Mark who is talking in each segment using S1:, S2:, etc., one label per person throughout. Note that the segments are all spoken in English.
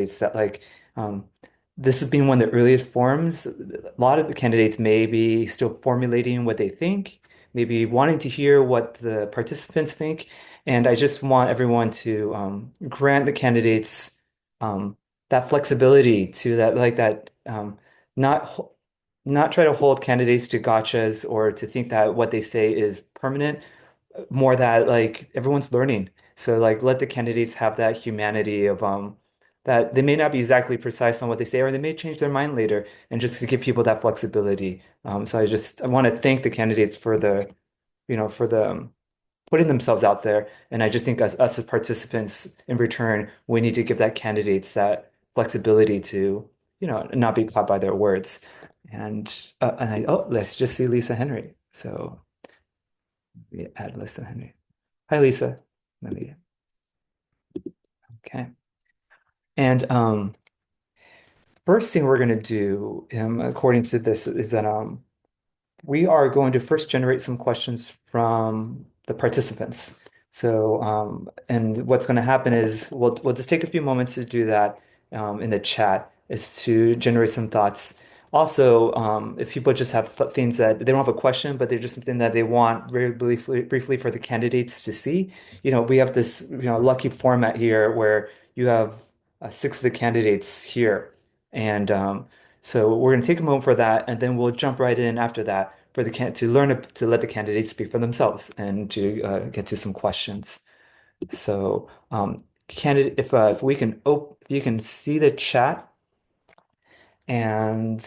S1: It's that like this has been one of the earliest forums. A lot of the candidates may be still formulating what they think, maybe wanting to hear what the participants think. And I just want everyone to grant the candidates that flexibility to that, like that, not not try to hold candidates to gotchas or to think that what they say is permanent, more that like everyone's learning. So like let the candidates have that humanity of that they may not be exactly precise on what they say, or they may change their mind later, and just to give people that flexibility. So I want to thank the candidates for for the putting themselves out there. And I just think us as participants in return, we need to give that candidates that flexibility to, not be caught by their words. Oh, let's just see Lisa Henry. So we add Lisa Henry. Hi, Lisa. Let me, okay. And first thing we're going to do, according to this, is that we are going to first generate some questions from the participants. So, and what's going to happen is we'll just take a few moments to do that in the chat, is to generate some thoughts. Also, if people just have things that they don't have a question, but they're just something that they want very briefly for the candidates to see. We have this, lucky format here where you have six of the candidates here. And so we're going to take a moment for that, and then we'll jump right in after that for the can to learn to let the candidates speak for themselves and to get to some questions. So, candidate, if we can if you can see the chat, and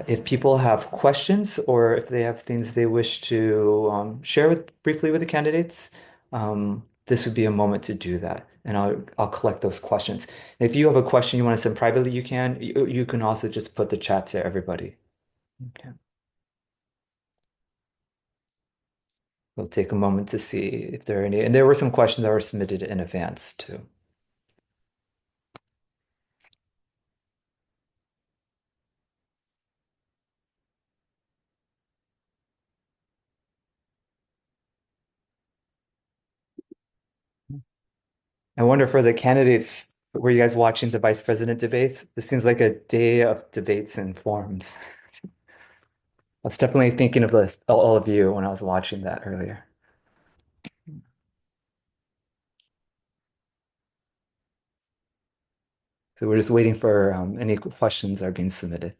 S1: if people have questions or if they have things they wish to share briefly with the candidates, this would be a moment to do that. And I'll collect those questions. If you have a question you want to send privately, you can. You can also just put the chat to everybody. Okay. We'll take a moment to see if there are any. And there were some questions that were submitted in advance too. I wonder for the candidates, were you guys watching the vice president debates? This seems like a day of debates and forums. I was definitely thinking of this, all of you when I was watching that earlier. So we're just waiting for any questions are being submitted.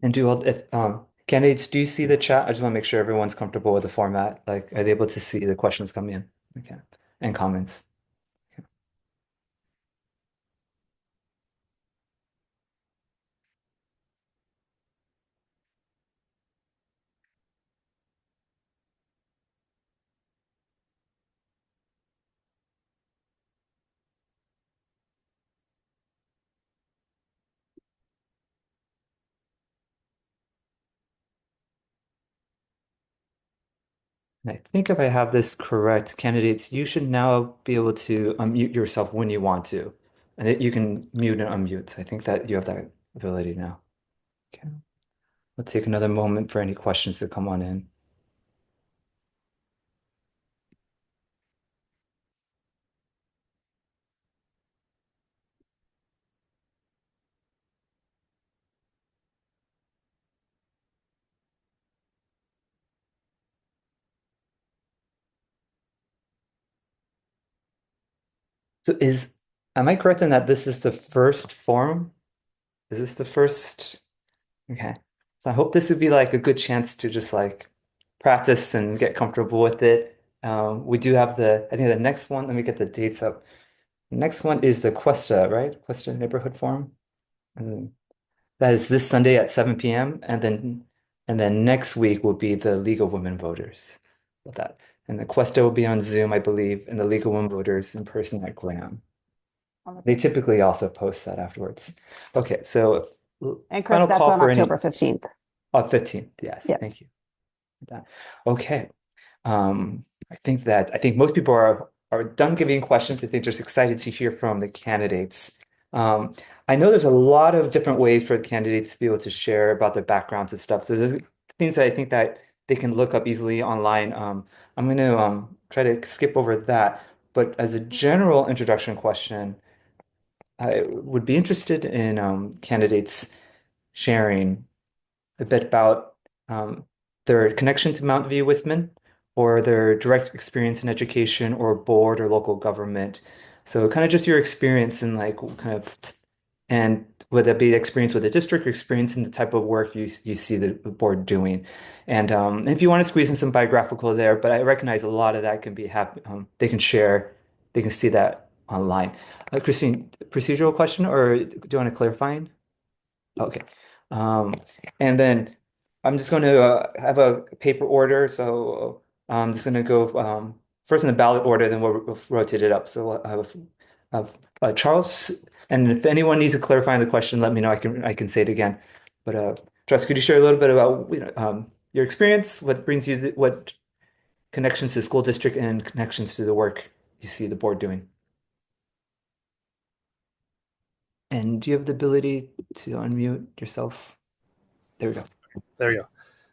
S1: And do all if candidates, do you see the chat? I just want to make sure everyone's comfortable with the format. Like, are they able to see the questions coming in? Okay. And comments. And I think if I have this correct, candidates, you should now be able to unmute yourself when you want to. And that you can mute and unmute. I think that you have that ability now. Okay. We'll take another moment for any questions to come on in. So am I correct in that this is the first forum? Is this the first? Okay. So I hope this would be like a good chance to just like practice and get comfortable with it. We do have I think the next one, let me get the dates up. The next one is the Cuesta, right? Cuesta Neighborhood Forum. And that is this Sunday at 7 p.m. And then next week will be the League of Women Voters with that. And the Cuesta will be on Zoom, I believe, and the League of Women Voters in person at Graham. They typically also post that afterwards. Okay, so
S2: And Chris,
S1: final
S2: that's
S1: call
S2: on
S1: for
S2: October
S1: any
S2: 15th.
S1: 15th. Yes,
S2: Yeah.
S1: thank you. Okay. I think most people are done giving questions. I think just excited to hear from the candidates. Um, I know there's a lot of different ways for the candidates to be able to share about their backgrounds and stuff. So there's things that I think that they can look up easily online. I'm going to try to skip over that. But as a general introduction question, I would be interested in candidates sharing a bit about their connection to Mount View Wisman or their direct experience in education or board or local government. So kind of just your experience in like kind of and whether that be experience with the district or experience in the type of work you see the board doing. And if you want to squeeze in some biographical there, but I recognize a lot of that can be they can share, they can see that online. Christine, procedural question, or do you want to clarifying? Okay. Um, and then I'm just going to have a paper order. So I'm just going to go first in the ballot order, then we'll rotate it up. So I have Charles, and if anyone needs to clarify the question, let me know. I can say it again. But Charles, could you share a little bit about your experience? What brings you, what connections to the school district and connections to the work you see the board doing? And do you have the ability to unmute yourself? There we go.
S2: There you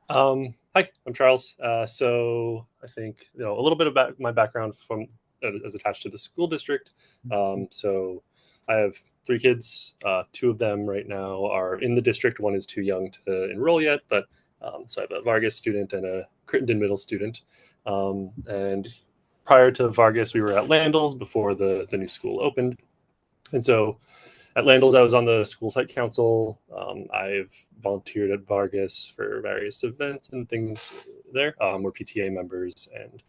S2: go. Hi, I'm Charles. So I think a little bit about my background from as attached to the school district. So I have three kids. Two of them right now are in the district. One is too young to enroll yet, but so I have a Vargas student and a Crittenden Middle student. And prior to Vargas, we were at Landals before the new school opened, and so at Landals, I was on the school site council. I've volunteered at Vargas for various events and things there. We're PTA members, and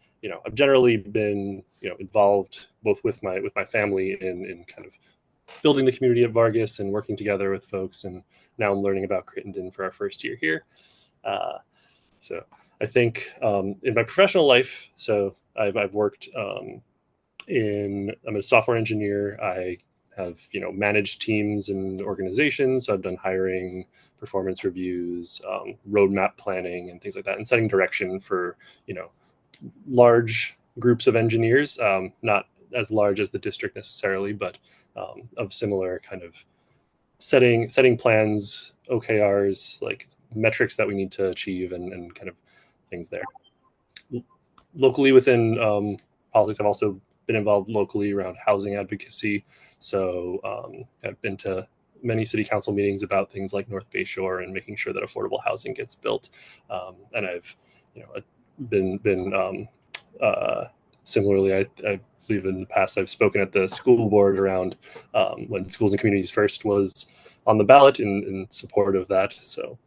S2: I've generally been involved both with my family in kind of building the community at Vargas and working together with folks. And now I'm learning about Crittenden for our first year here. So I think in my professional life, so I've worked I'm a software engineer. I have managed teams and organizations. So I've done hiring, performance reviews, roadmap planning, and things like that, and setting direction for large groups of engineers, not as large as the district necessarily, but of similar kind of setting plans, OKRs, like metrics that we need to achieve, and kind of things there. Locally within politics, I've also been involved locally around housing advocacy. So I've been to many city council meetings about things like North Bayshore and making sure that affordable housing gets built. And I've been similarly, I believe in the past I've spoken at the school board around when Schools and Communities First was on the ballot in support of that. So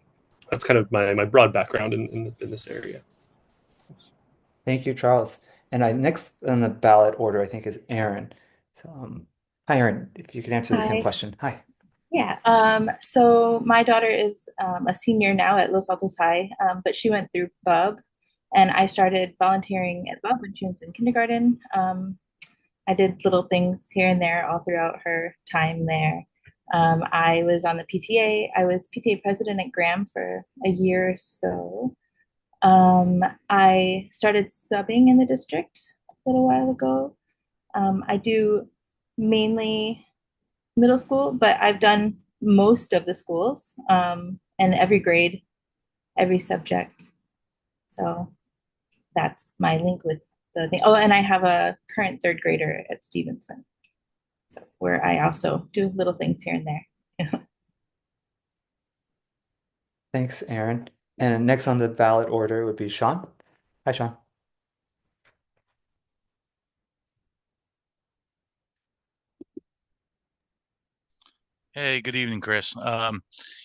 S2: that's kind of my broad background in this area.
S1: Thank you, Charles. And next on the ballot order, I think, is Erin. So, hi, Erin, if you could answer the same
S3: Hi.
S1: question. Hi.
S3: Yeah. So my daughter is a senior now at Los Altos High, but she went through BUB, and I started volunteering at BUB when she was in kindergarten. I did little things here and there all throughout her time there. I was on the PTA. I was PTA president at Graham for a year or so. I started subbing in the district a little while ago. I do mainly middle school, but I've done most of the schools and every grade, every subject. So that's my link with the thing. Oh, and I have a current third grader at Stevenson, so where I also do little things here and there.
S1: Thanks, Erin. And next on the ballot order would be Shawn. Hi, Shawn.
S4: Hey, good evening, Chris. Yeah,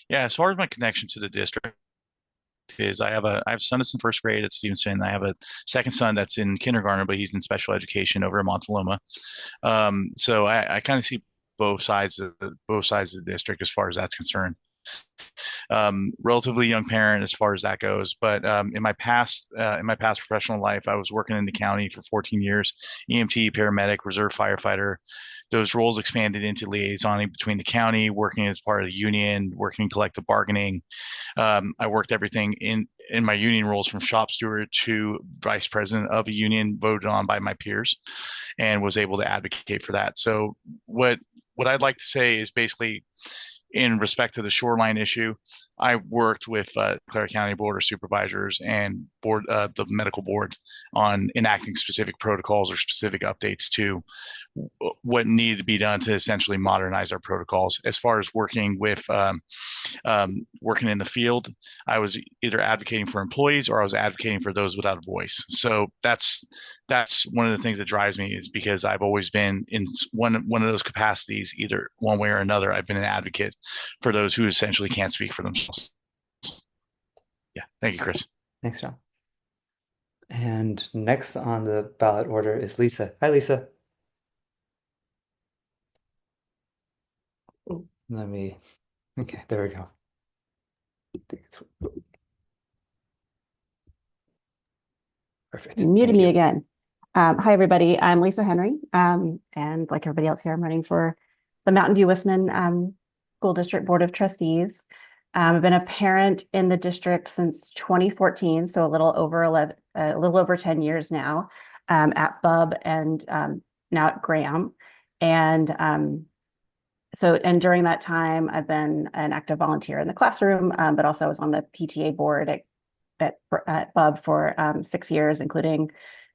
S4: as far as my connection to the district is, I have a son that's in first grade at Stevenson. I have a second son that's in kindergarten, but he's in special education over at Montaloma. So I kind of see both sides of the district as far as that's concerned. Relatively young parent as far as that goes, but in my past professional life, I was working in the county for 14 years, EMT, paramedic, reserve firefighter, those roles expanded into liaisoning between the county, working as part of the union, working collective bargaining. I worked everything in my union roles from shop steward to vice president of a union voted on by my peers, and was able to advocate for that. So what I'd like to say is basically in respect to the shoreline issue, I worked with Clare County Board of Supervisors and the medical board on enacting specific protocols or specific updates to what needed to be done to essentially modernize our protocols. As far as working with working in the field, I was either advocating for employees or I was advocating for those without a voice. So that's one of the things that drives me, is because I've always been in one of those capacities, either one way or another. I've been an advocate for those who essentially can't speak for themselves. Yeah, thank you, Chris.
S1: Thanks, John. And next on the ballot order is Lisa. Hi, Lisa. Okay, there we go. Perfect.
S5: You muted
S1: Thank
S5: me
S1: you.
S5: again. Hi, everybody. I'm Lisa Henry. And like everybody else here, I'm running for the Mountain View Westman School District Board of Trustees. I've been a parent in the district since 2014, so a little over 10 years now, at Bub and now at Graham. And during that time, I've been an active volunteer in the classroom, but also I was on the PTA board at Bub for 6 years, including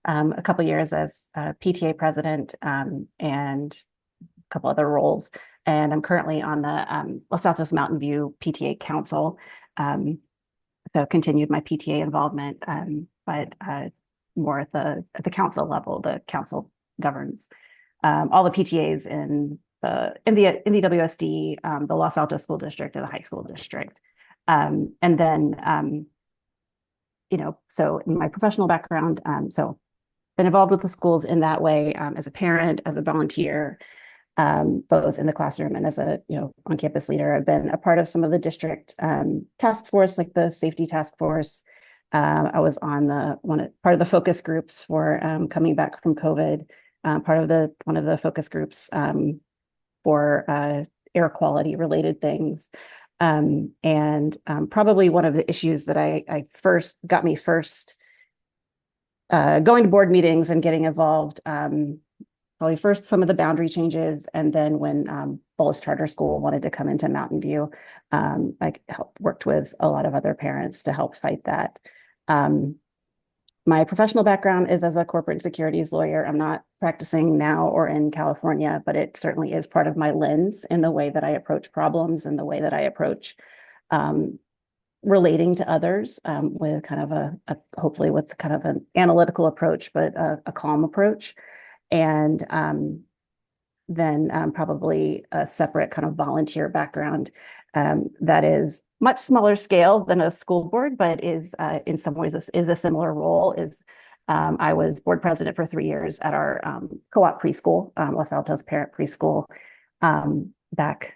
S5: a couple years as PTA president, and a couple other roles. And I'm currently on the Los Altos Mountain View PTA Council. So continued my PTA involvement, but more at the council level. The council governs all the PTAs in the MVWSD, the Los Altos School District, and the high school district. And then so in my professional background, so been involved with the schools in that way, as a parent, as a volunteer, both in the classroom and as a on-campus leader. I've been a part of some of the district task force, like the safety task force. I was on part of the focus groups for coming back from COVID. Part of one of the focus groups for air quality related things. And probably one of the issues that I first going to board meetings and getting involved, probably first some of the boundary changes, and then when Bullis Charter School wanted to come into Mountain View, I worked with a lot of other parents to help fight that. My professional background is as a corporate securities lawyer. I'm not practicing now or in California, but it certainly is part of my lens in the way that I approach problems and the way that I approach relating to others, with kind of hopefully with kind of an analytical approach, but a calm approach. And then probably a separate kind of volunteer background that is much smaller scale than a school board, but is in some ways is a similar role. I was board president for 3 years at our co-op preschool, Los Altos Parent Preschool, back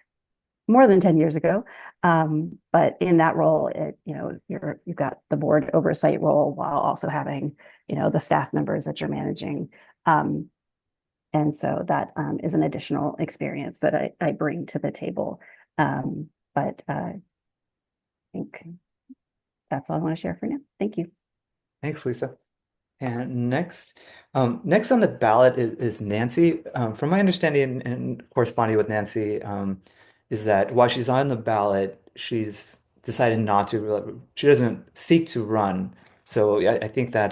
S5: more than 10 years ago. But in that role, you've got the board oversight role while also having, the staff members that you're managing. And so that is an additional experience that I bring to the table. But I think that's all I want to share for now. Thank you.
S1: Thanks, Lisa. And next on the ballot is Nancy. From my understanding and corresponding with Nancy, is that while she's on the ballot, she's decided not to. She doesn't seek to run. So I think that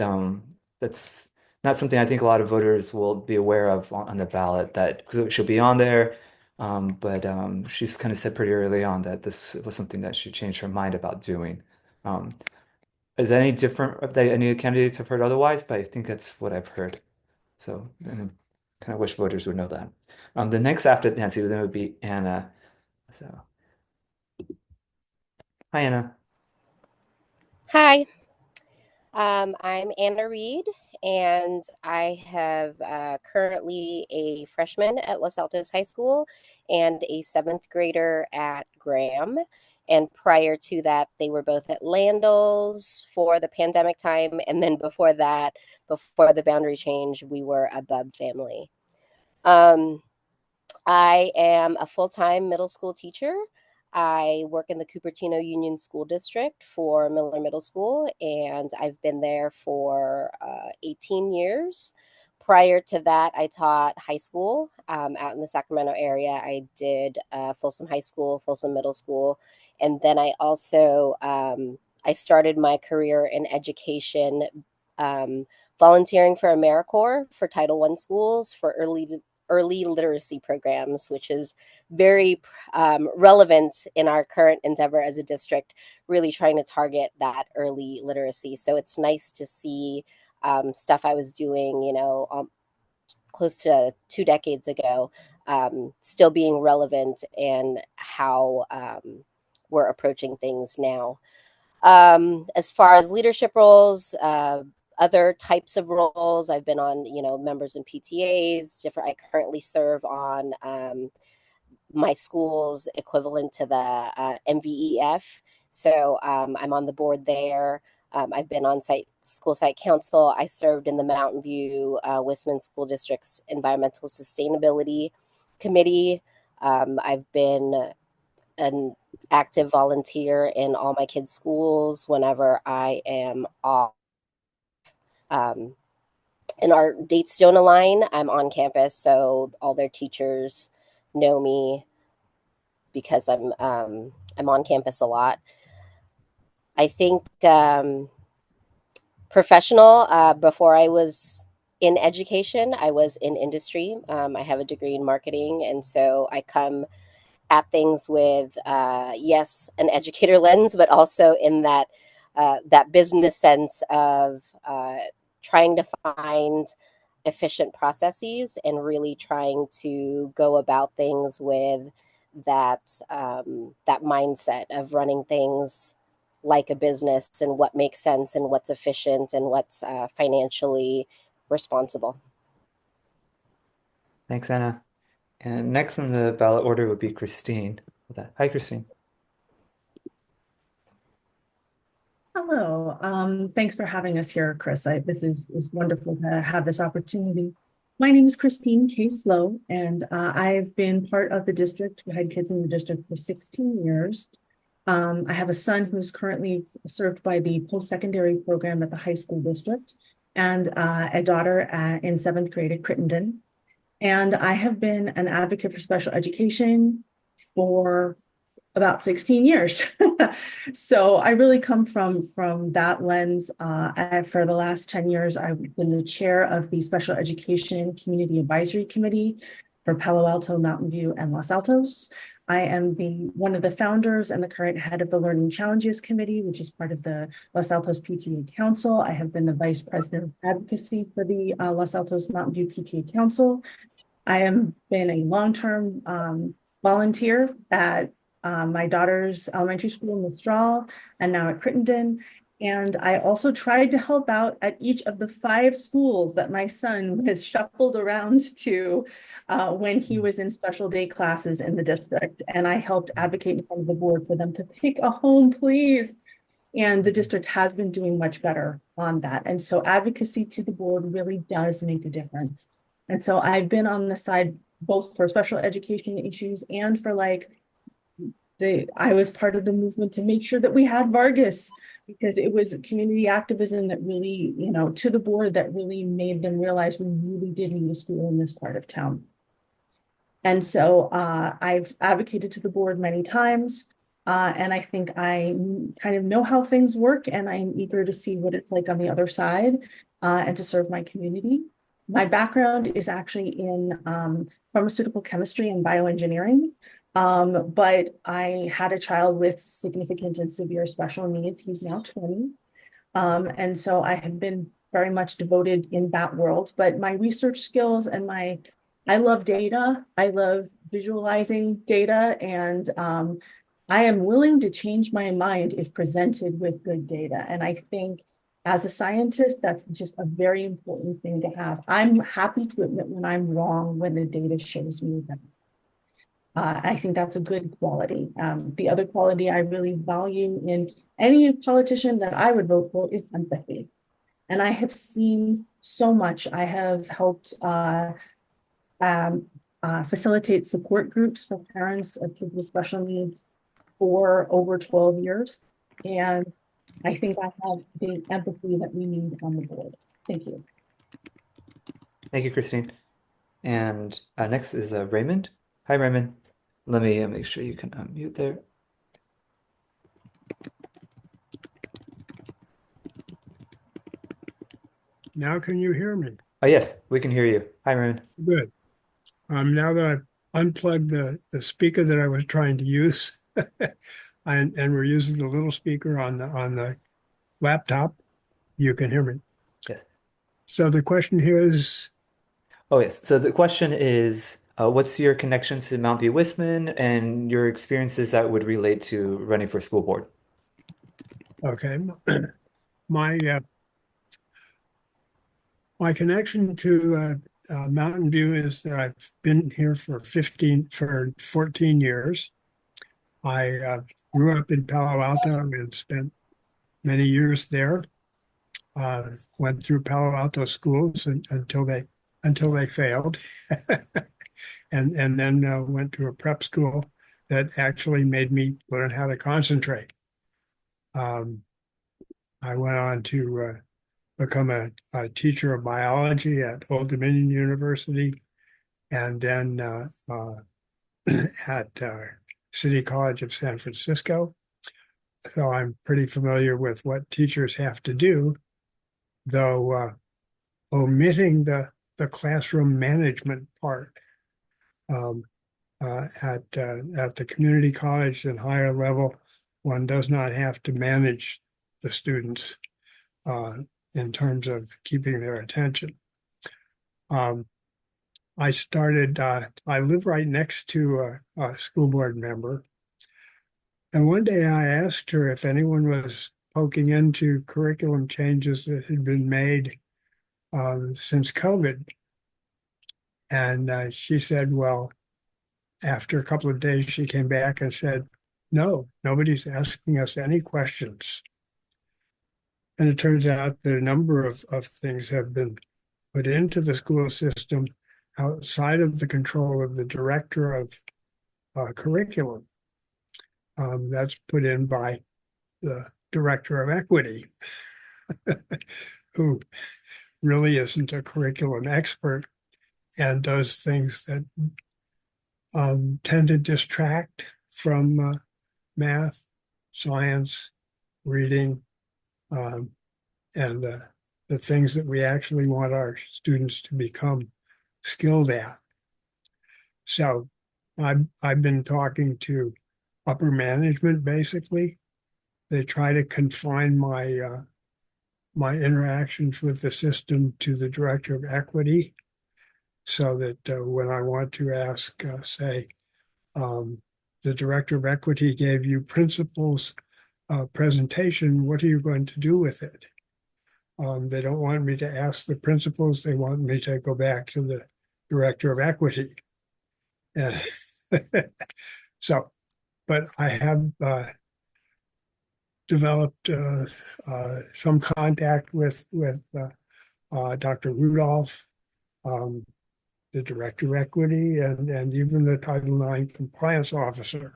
S1: that's not something I think a lot of voters will be aware of on the ballot. That because she'll be on there, but she's kind of said pretty early on that this was something that she changed her mind about doing. Um, is that any different if any candidates have heard otherwise? But I think that's what I've heard. So I kind of wish voters would know that. The next after Nancy then would be Anna. So hi Anna.
S6: Hi, I'm Anna Reed, and I have currently a freshman at Los Altos High School and a seventh grader at Graham. And prior to that, they were both at Landals for the pandemic time. And then before that, before the boundary change, we were a Bub family. I am a full-time middle school teacher. I work in the Cupertino Union School District for Miller Middle School, and I've been there for 18 years. Prior to that, I taught high school out in the Sacramento area. I did Folsom High School, Folsom Middle School, and then I also I started my career in education, um, volunteering for AmeriCorps for Title I schools for early literacy programs, which is very relevant in our current endeavor as a district, really trying to target that early literacy. So it's nice to see stuff I was doing, close to 2 decades ago, still being relevant and how we're approaching things now. As far as leadership roles, other types of roles, I've been on, members in PTAs, different. I currently serve on my school's equivalent to the MVEF. So I'm on the board there. I've been on school site council. I served in the Mountain View Wisman School District's Environmental Sustainability Committee. I've been an active volunteer in all my kids' schools whenever I am off. Um, and our dates don't align. I'm on campus, so all their teachers know me because I'm on campus a lot. I think professional. Before I was in education, I was in industry. I have a degree in marketing, and so I come at things with yes, an educator lens, but also in that business sense of trying to find efficient processes and really trying to go about things with that mindset of running things like a business and what makes sense and what's efficient and what's financially responsible.
S1: Thanks, Anna. And next on the ballot order would be Christine. Hi, Christine.
S7: Hello. Thanks for having us here, Chris. This is wonderful to have this opportunity. My name is Christine K. Slow, and I've been part of the district, had kids in the district for 16 years. I have a son who's currently served by the post-secondary program at the high school district, and a daughter in 7th grade at Crittenden. And I have been an advocate for special education for about 16 years. So I really come from that lens. For the last 10 years, I've been the chair of the Special Education Community Advisory Committee for Palo Alto, Mountain View, and Los Altos. I am one of the founders and the current head of the Learning Challenges Committee, which is part of the Los Altos PTA Council. I have been the vice president of advocacy for the Los Altos Mountain View PTA Council. I have been a long-term volunteer at my daughter's elementary school in Mistral and now at Crittenden. And I also tried to help out at each of the 5 schools that my son was shuffled around to when he was in special day classes in the district. And I helped advocate in front of the board for them to pick a home, please. And the district has been doing much better on that. And so advocacy to the board really does make a difference. And so I've been on the side both for special education issues and for I was part of the movement to make sure that we had Vargas, because it was community activism that really, to the board that really made them realize we really did need a school in this part of town. And so I've advocated to the board many times, and I think I kind of know how things work, and I'm eager to see what it's like on the other side and to serve my community. My background is actually in pharmaceutical chemistry and bioengineering. But I had a child with significant and severe special needs. He's now 20. And so I have been very much devoted in that world, but my research skills and I love data. I love visualizing data, and I am willing to change my mind if presented with good data. And I think as a scientist, that's just a very important thing to have. I'm happy to admit when I'm wrong, when the data shows me that. I think that's a good quality. The other quality I really value in any politician that I would vote for is empathy. And I have seen so much. I have helped facilitate support groups for parents of kids with special needs for over 12 years. And I think I have the empathy that we need on the board. Thank you.
S1: Thank you, Christine. And next is Raymond. Hi, Raymond. Let me make sure you can unmute there.
S8: Now can you hear me?
S1: Oh, yes, we can hear you. Hi, Raymond.
S8: Good. Now that I've unplugged the speaker that I was trying to use, and we're using the little speaker on the laptop, you can hear me.
S1: Yes.
S8: So the question here is,
S1: Oh, yes. So the question is, what's your connection to Mount View Wisman and your experiences that would relate to running for school board?
S8: okay, my my connection to Mountain View is that I've been here for 14 years. I grew up in Palo Alto and spent many years there. Went through Palo Alto schools until they failed, and then went to a prep school that actually made me learn how to concentrate. Um, I went on to become a teacher of biology at Old Dominion University, and then at City College of San Francisco. So I'm pretty familiar with what teachers have to do, though omitting the classroom management part. Um, at the community college and higher level, one does not have to manage the students uh, in terms of keeping their attention. Um, I live right next to a school board member. And one day I asked her if anyone was poking into curriculum changes that had been made since COVID. And she said, well, after a couple of days, she came back and said, no, nobody's asking us any questions. And it turns out that a number of things have been put into the school system outside of the control of the director of curriculum. That's put in by the director of equity, who really isn't a curriculum expert and does things that tend to distract from math, science, reading, and the things that we actually want our students to become skilled at. So I've been talking to upper management, basically. They try to confine my interactions with the system to the director of equity, so that when I want to ask, say, the director of equity gave you principals presentation, what are you going to do with it? They don't want me to ask the principals. They want me to go back to the director of equity. And so, but I have developed some contact with Dr. Rudolph, the director of equity, and even the Title IX compliance officer.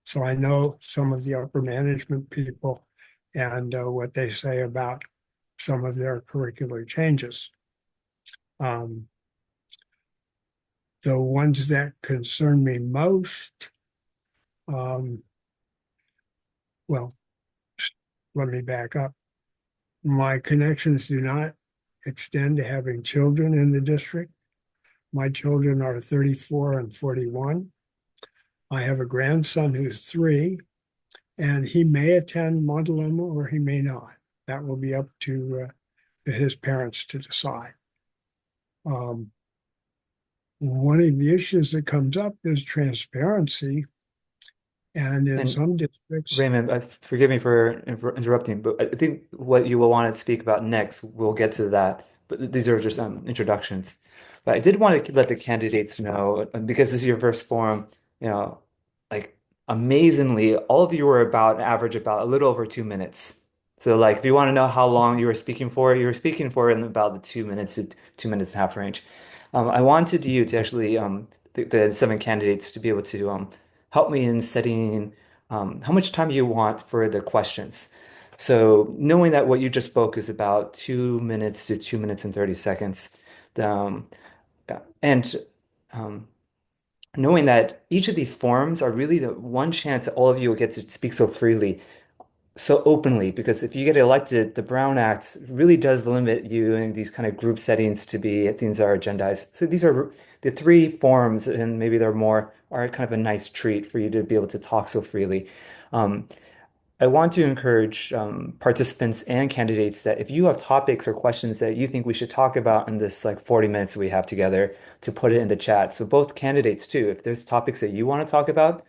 S8: So I know some of the upper management people and what they say about some of their curricular changes. The ones that concern me most, well, let me back up. My connections do not extend to having children in the district. My children are 34 and 41. I have a grandson who's 3, and he may attend Montaloma or he may not. That will be up to his parents to decide. One of the issues that comes up is transparency. And in some districts,
S1: Raymond, forgive me for interrupting, but I think what you will want to speak about next, we'll get to that. But these are just introductions. But I did want to let the candidates know, because this is your first forum, you know, like amazingly, all of you were about average about a little over 2 minutes. So like, if you want to know how long you were speaking for in about the 2 minutes to 2 minutes and a half range. I wanted you to actually the seven candidates to be able to help me in setting how much time you want for the questions. So knowing that what you just spoke is about 2 minutes to 2 minutes and 30 seconds, um, and um, knowing that each of these forums are really the one chance that all of you will get to speak so freely, so openly, because if you get elected, the Brown Act really does limit you in these kind of group settings to be things that are agendized. So these are the three forums, and maybe there are more, are kind of a nice treat for you to be able to talk so freely. Um, I want to encourage participants and candidates that if you have topics or questions that you think we should talk about in this like 40 minutes we have together, to put it in the chat. So both candidates too, if there's topics that you want to talk about,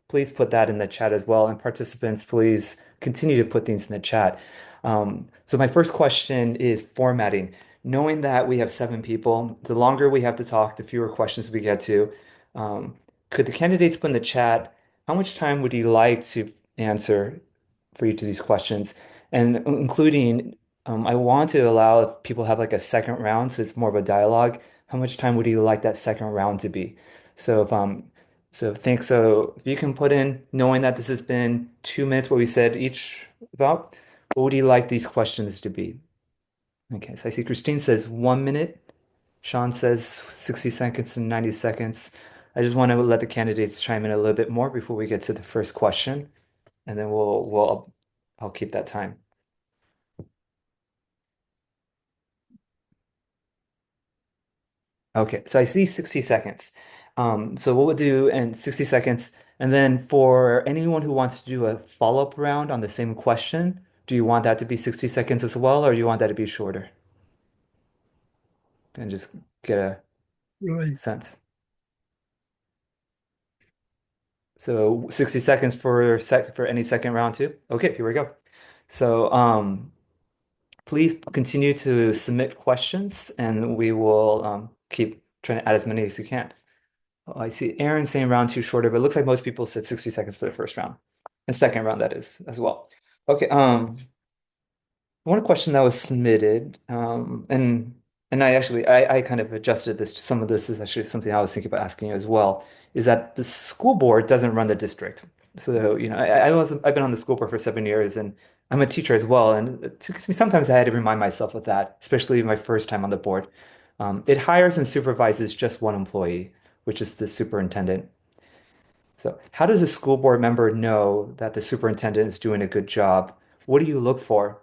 S1: please put that in the chat as well. And participants, please continue to put things in the chat. So my first question is formatting. Knowing that we have 7 people, the longer we have to talk, the fewer questions we get to. Um, could the candidates put in the chat, how much time would you like to answer for each of these questions? And including, I want to allow if people have like a second round, so it's more of a dialogue. How much time would you like that second round to be? So so if you can put in, knowing that this has been 2 minutes, what we said each about, what would you like these questions to be? Okay, so I see Christine says 1 minute. Shawn says 60 seconds and 90 seconds. I just want to let the candidates chime in a little bit more before we get to the first question, and then I'll keep that time. Okay, so I see 60 seconds. So what we'll do in 60 seconds, and then for anyone who wants to do a follow-up round on the same question, do you want that to be 60 seconds as well, or do you want that to be shorter? And just get a
S8: Really,
S1: sense. So 60 seconds for any second round too. Okay, here we go. So please continue to submit questions, and we will keep trying to add as many as you can. Oh, I see Erin saying round two shorter, but it looks like most people said 60 seconds for the first round. The second round, that is, as well. Okay, one question that was submitted, and I kind of adjusted this. Some of this is actually something I was thinking about asking you as well, is that the school board doesn't run the district. So, I've been on the school board for 7 years, and I'm a teacher as well, and it took me sometimes I had to remind myself of that, especially my first time on the board. It hires and supervises just one employee, which is the superintendent. So, how does a school board member know that the superintendent is doing a good job? What do you look for?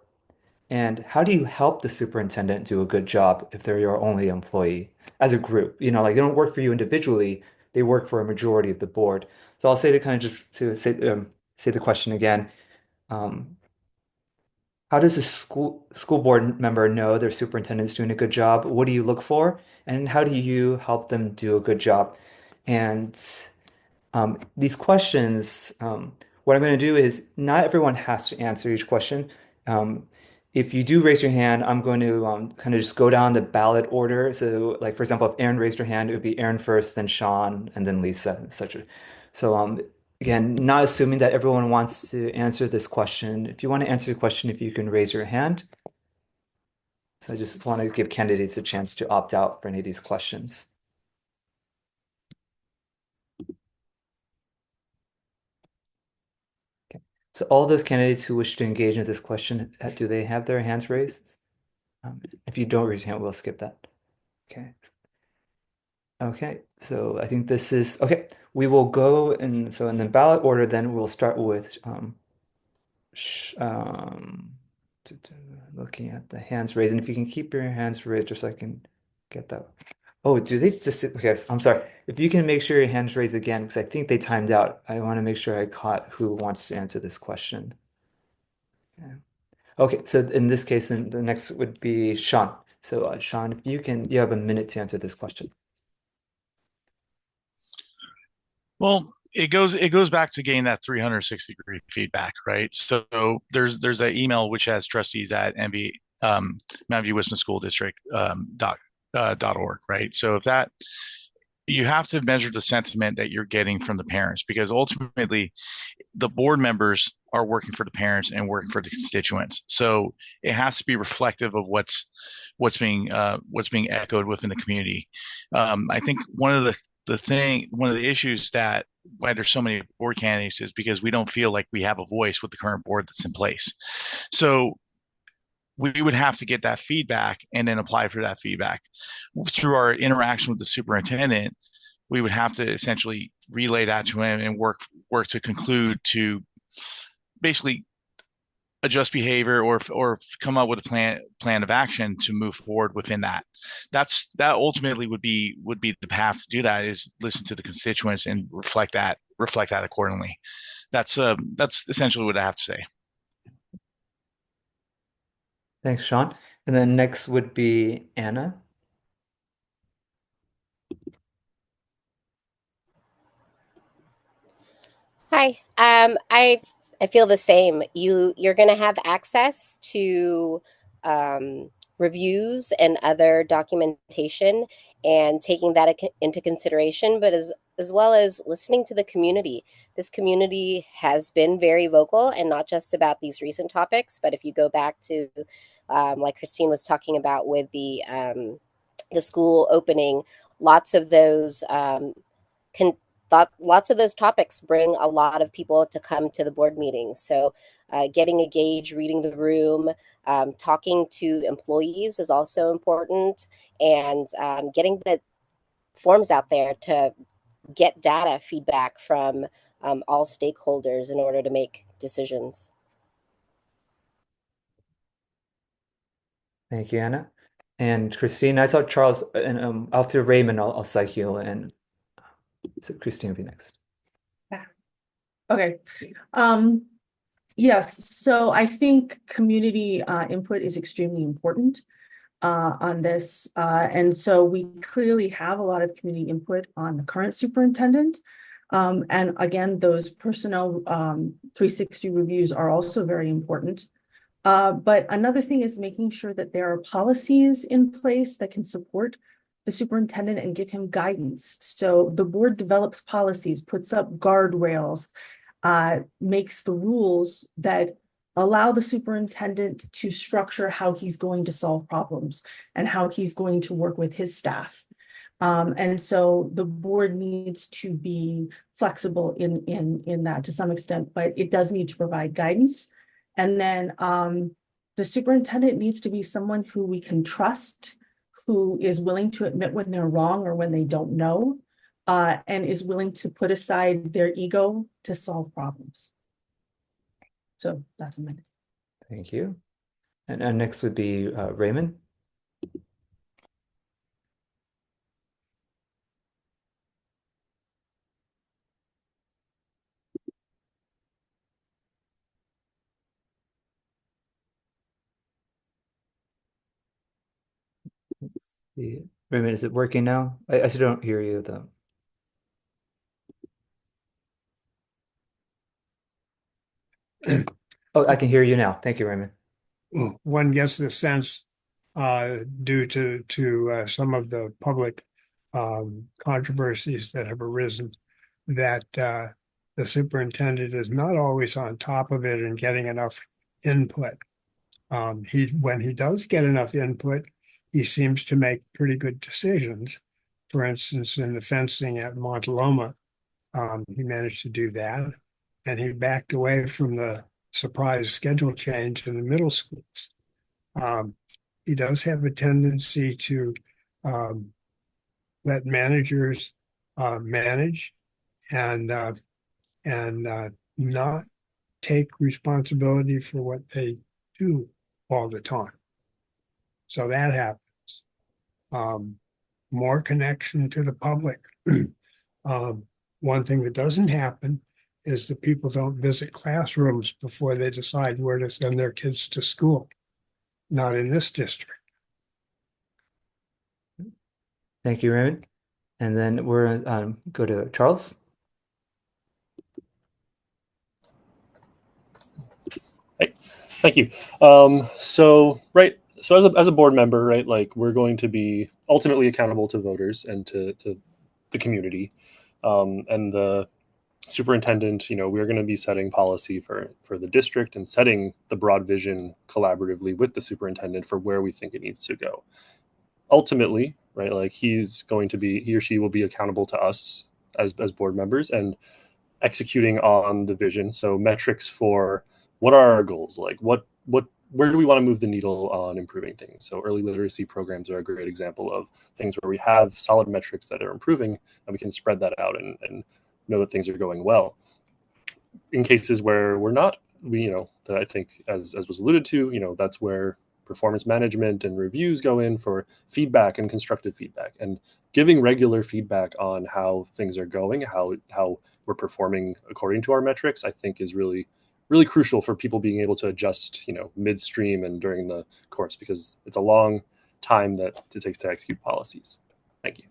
S1: And how do you help the superintendent do a good job if they're your only employee as a group? Like they don't work for you individually, they work for a majority of the board. So I'll say the kind of just to say the question again. Um, how does a school board member know their superintendent is doing a good job? What do you look for? And how do you help them do a good job? And these questions, what I'm going to do is not everyone has to answer each question. Um, if you do raise your hand, I'm going to kind of just go down the ballot order. So, like for example, if Erin raised her hand, it would be Erin first, then Shawn, and then Lisa, etc. So, again, not assuming that everyone wants to answer this question. If you want to answer the question, if you can raise your hand. So I just want to give candidates a chance to opt out for any of these questions. So all those candidates who wish to engage in this question, do they have their hands raised? If you don't raise your hand, we'll skip that. Okay. Okay, so I think this is okay. We will go and so in the ballot order, then we'll start with sh looking at the hands raised. And if you can keep your hands raised just so I can get that. Oh, do they just okay, I'm sorry. If you can make sure your hands raised again, because I think they timed out. I want to make sure I caught who wants to answer this question. Yeah. Okay, so in this case, then the next would be Shawn. So Shawn, if you have a minute to answer this question.
S4: Well, it goes back to getting that 360-degree feedback, right? So there's that email which has trustees at MV Mountain View Wisdom School District .org, right? So if that you have to measure the sentiment that you're getting from the parents because ultimately the board members are working for the parents and working for the constituents. So it has to be reflective of what's being echoed within the community. I think one of the one of the issues that why there's so many board candidates is because we don't feel like we have a voice with the current board that's in place. So we would have to get that feedback and then apply for that feedback. Through our interaction with the superintendent, we would have to essentially relay that to him and work to conclude to basically adjust behavior or come up with a plan of action to move forward within that. That ultimately would be the path to do that, is listen to the constituents and reflect that accordingly. That's essentially what I have to say.
S1: Thanks, Shawn. And then next would be Anna.
S6: Hi. I feel the same. You're going to have access to reviews and other documentation, and taking that into consideration, but as well as listening to the community. This community has been very vocal, and not just about these recent topics, but if you go back to like Christine was talking about with the school opening, lots of those lots of those topics bring a lot of people to come to the board meetings. So getting a gauge, reading the room, talking to employees is also important, and getting the forms out there to get data feedback from all stakeholders in order to make decisions.
S1: Thank you, Anna. And Christine, I saw Charles, and after Raymond, I'll cite you, and so Christine will be next.
S7: Okay. Yes, so I think community input is extremely important on this. And so we clearly have a lot of community input on the current superintendent. And again, those personnel 360 reviews are also very important. But another thing is making sure that there are policies in place that can support the superintendent and give him guidance. So the board develops policies, puts up guardrails, makes the rules that allow the superintendent to structure how he's going to solve problems and how he's going to work with his staff. And so the board needs to be flexible in that to some extent, but it does need to provide guidance. And then the superintendent needs to be someone who we can trust, who is willing to admit when they're wrong or when they don't know, and is willing to put aside their ego to solve problems. So that's a minute.
S1: Thank you. And next would be Raymond. Raymond, is it working now? I still don't hear you though. Oh, I can hear you now. Thank you, Raymond.
S8: One gets the sense, due to some of the public controversies that have arisen, that the superintendent is not always on top of it and getting enough input. When he does get enough input, he seems to make pretty good decisions. For instance, in the fencing at Montaloma, he managed to do that, and he backed away from the surprise schedule change in the middle schools. He does have a tendency to let managers manage and not take responsibility for what they do all the time. So that happens. More connection to the public. One thing that doesn't happen is that people don't visit classrooms before they decide where to send their kids to school. Not in this district.
S1: Thank you, Raymond. And then we're go to Charles.
S2: Hey, thank you. So as a board member, right, like we're going to be ultimately accountable to voters and to the community, and the superintendent. We're going to be setting policy for the district and setting the broad vision collaboratively with the superintendent for where we think it needs to go. Ultimately, right? Like he or she will be accountable to us as board members and executing on the vision. So metrics for what are our goals? Like where do we want to move the needle on improving things? So early literacy programs are a great example of things where we have solid metrics that are improving and we can spread that out and know that things are going well. In cases where we're not, I think as was alluded to, that's where performance management and reviews go in for feedback and constructive feedback, and giving regular feedback on how things are going, how we're performing according to our metrics, I think is really, really crucial for people being able to adjust, midstream and during the course, because it's a long time that it takes to execute policies. Thank you.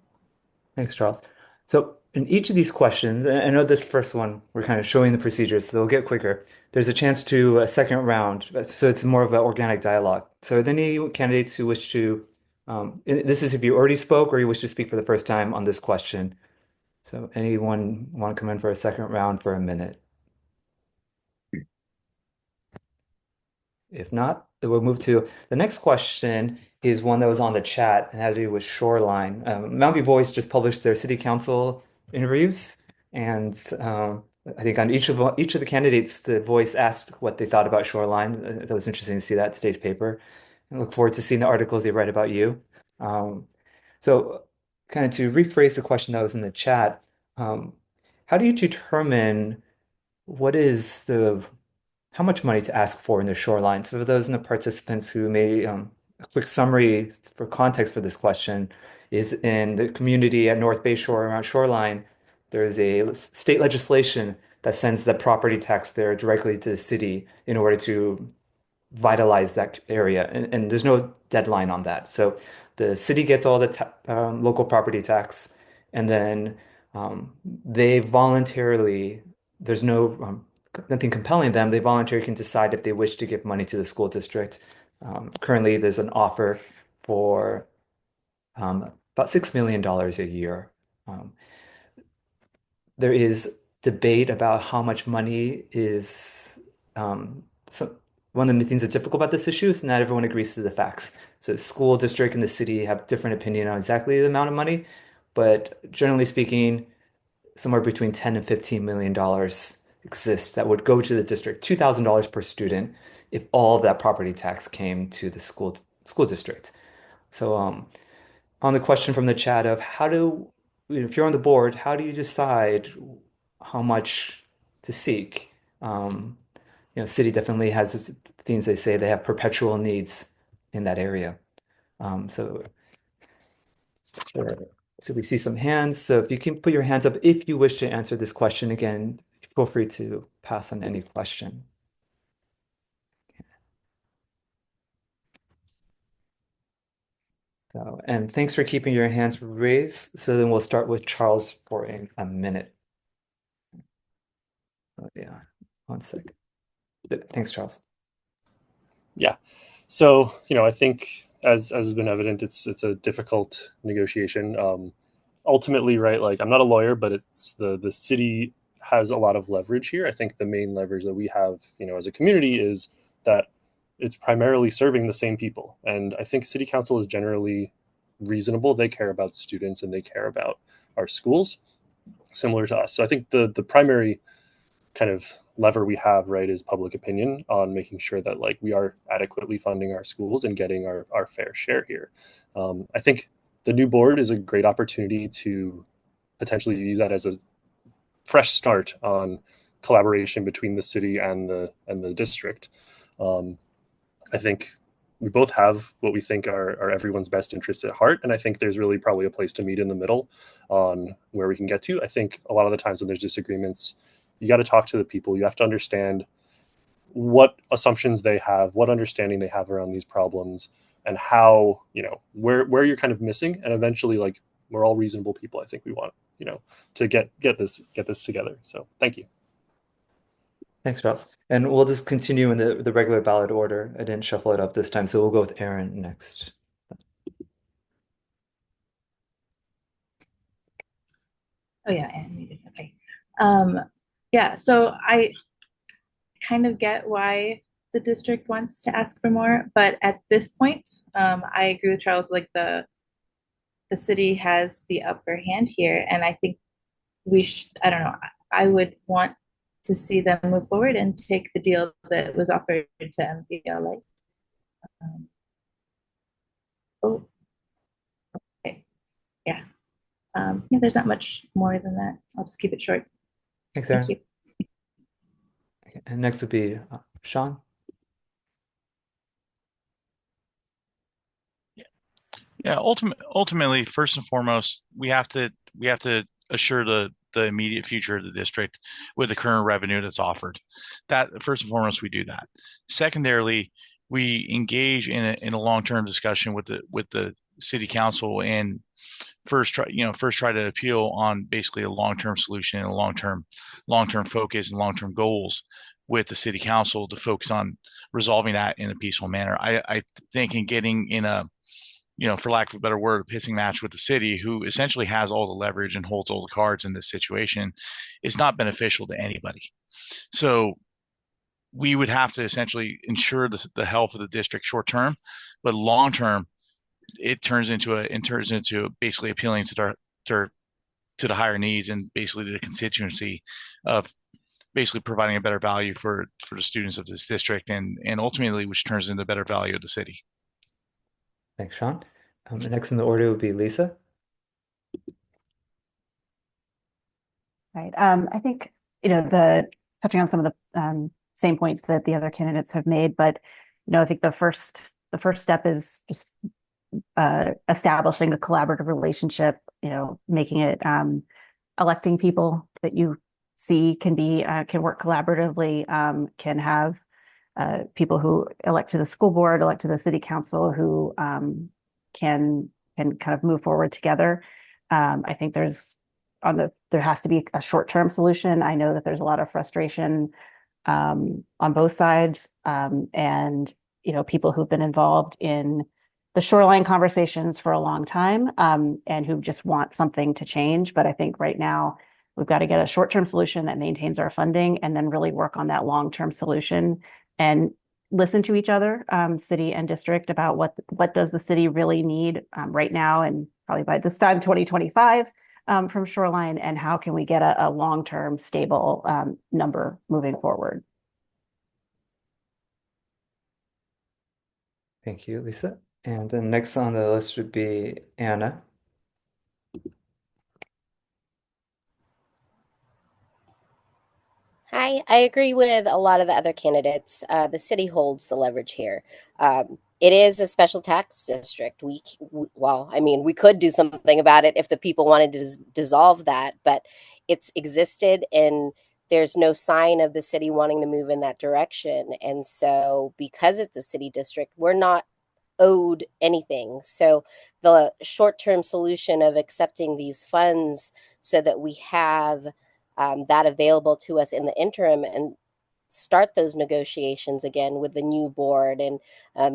S1: Thanks, Charles. So in each of these questions, and I know this first one, we're kind of showing the procedures, so they'll get quicker. There's a chance to a second round, so it's more of an organic dialogue. So are there any candidates who wish to, this is if you already spoke or you wish to speak for the first time on this question. So anyone want to come in for a second round for a minute? If not, then we'll move to the next question is one that was on the chat and had to do with shoreline. Mountain View Voice just published their city council interviews, and I think on each of the candidates, the Voice asked what they thought about shoreline. That was interesting to see that in today's paper. I look forward to seeing the articles they write about you. So, kind of to rephrase the question that was in the chat, how do you determine what is the how much money to ask for in the shoreline? So for those in the participants who may, a quick summary for context for this question is in the community at North Bay Shore around shoreline, there is a state legislation that sends the property tax there directly to the city in order to vitalize that area. And there's no deadline on that. So the city gets all the local property tax, and then they voluntarily, there's nothing compelling them. They voluntarily can decide if they wish to give money to the school district. Currently, there's an offer for about $6 million a year. There is debate about how much money is one of the things that's difficult about this issue is not everyone agrees to the facts. So school district and the city have different opinion on exactly the amount of money, but generally speaking, somewhere between 10 and $15 million exist that would go to the district, $2,000 per student if all of that property tax came to the school district. So on the question from the chat of if you're on the board, how do you decide how much to seek? City definitely has things they say they have perpetual needs in that area. So we see some hands. So if you can put your hands up if you wish to answer this question again, feel free to pass on any question. So, and thanks for keeping your hands raised. So then we'll start with Charles for a minute. Oh, yeah, 1 second. Thanks, Charles.
S2: Yeah. So, I think as has been evident, it's a difficult negotiation. Ultimately, right, like I'm not a lawyer, but it's the city has a lot of leverage here. I think the main leverage that we have, as a community is that it's primarily serving the same people. And I think city council is generally reasonable. They care about students and they care about our schools, similar to us. So I think the primary kind of lever we have, right, is public opinion on making sure that like we are adequately funding our schools and getting our fair share here. I think the new board is a great opportunity to potentially use that as a fresh start on collaboration between the city and the district. I think we both have what we think are everyone's best interests at heart. And I think there's really probably a place to meet in the middle on where we can get to. I think a lot of the times when there's disagreements, you got to talk to the people. You have to understand what assumptions they have, what understanding they have around these problems, and how, where you're kind of missing. And eventually, like, we're all reasonable people. I think we want, to get this together. So thank you.
S1: Thanks, Charles. And we'll just continue in the regular ballot order. I didn't shuffle it up this time, so we'll go with Erin next.
S3: Oh yeah, Erin muted. Okay. Yeah, so I kind of get why the district wants to ask for more, but at this point, I agree with Charles, like the city has the upper hand here, and I think I don't know, I would want to see them move forward and take the deal that was offered to MVLA. Oh, okay. Yeah. Yeah, there's not much more than that. I'll just keep it short.
S1: Thanks,
S3: Thank
S1: Erin.
S3: you.
S1: Okay, and next would be Shawn.
S4: Yeah, ultimately, first and foremost, we have to assure the immediate future of the district with the current revenue that's offered. That first and foremost, we do that. Secondarily, we engage in a long-term discussion with the city council and first try to appeal on basically a long-term solution and a long-term focus and long-term goals with the city council to focus on resolving that in a peaceful manner. I think in getting in a, for lack of a better word, a pissing match with the city, who essentially has all the leverage and holds all the cards in this situation, is not beneficial to anybody. So we would have to essentially ensure the health of the district short term, but long term, it turns into basically appealing to the higher needs and basically the constituency of basically providing a better value for the students of this district and ultimately which turns into better value of the city.
S1: Thanks, Shawn. Next in the order would be Lisa.
S5: Right. I think, touching on some of the same points that the other candidates have made, but, I think the first step is just establishing a collaborative relationship, making it electing people that you see can work collaboratively, can have people who elect to the school board, elect to the city council, who can kind of move forward together. I think there has to be a short-term solution. I know that there's a lot of frustration on both sides, and people who've been involved in the shoreline conversations for a long time, and who just want something to change. But I think right now we've got to get a short-term solution that maintains our funding, and then really work on that long-term solution and listen to each other, city and district, about what does the city really need right now, and probably by this time 2025 from shoreline, and how can we get a long-term stable number moving forward.
S1: Thank you, Lisa. And then next on the list would be Anna.
S6: Hi, I agree with a lot of the other candidates. The city holds the leverage here. It is a special tax district. We could do something about it if the people wanted to dissolve that, but it's existed and there's no sign of the city wanting to move in that direction. And so because it's a city district, we're not owed anything. So the short-term solution of accepting these funds so that we have that available to us in the interim and start those negotiations again with the new board and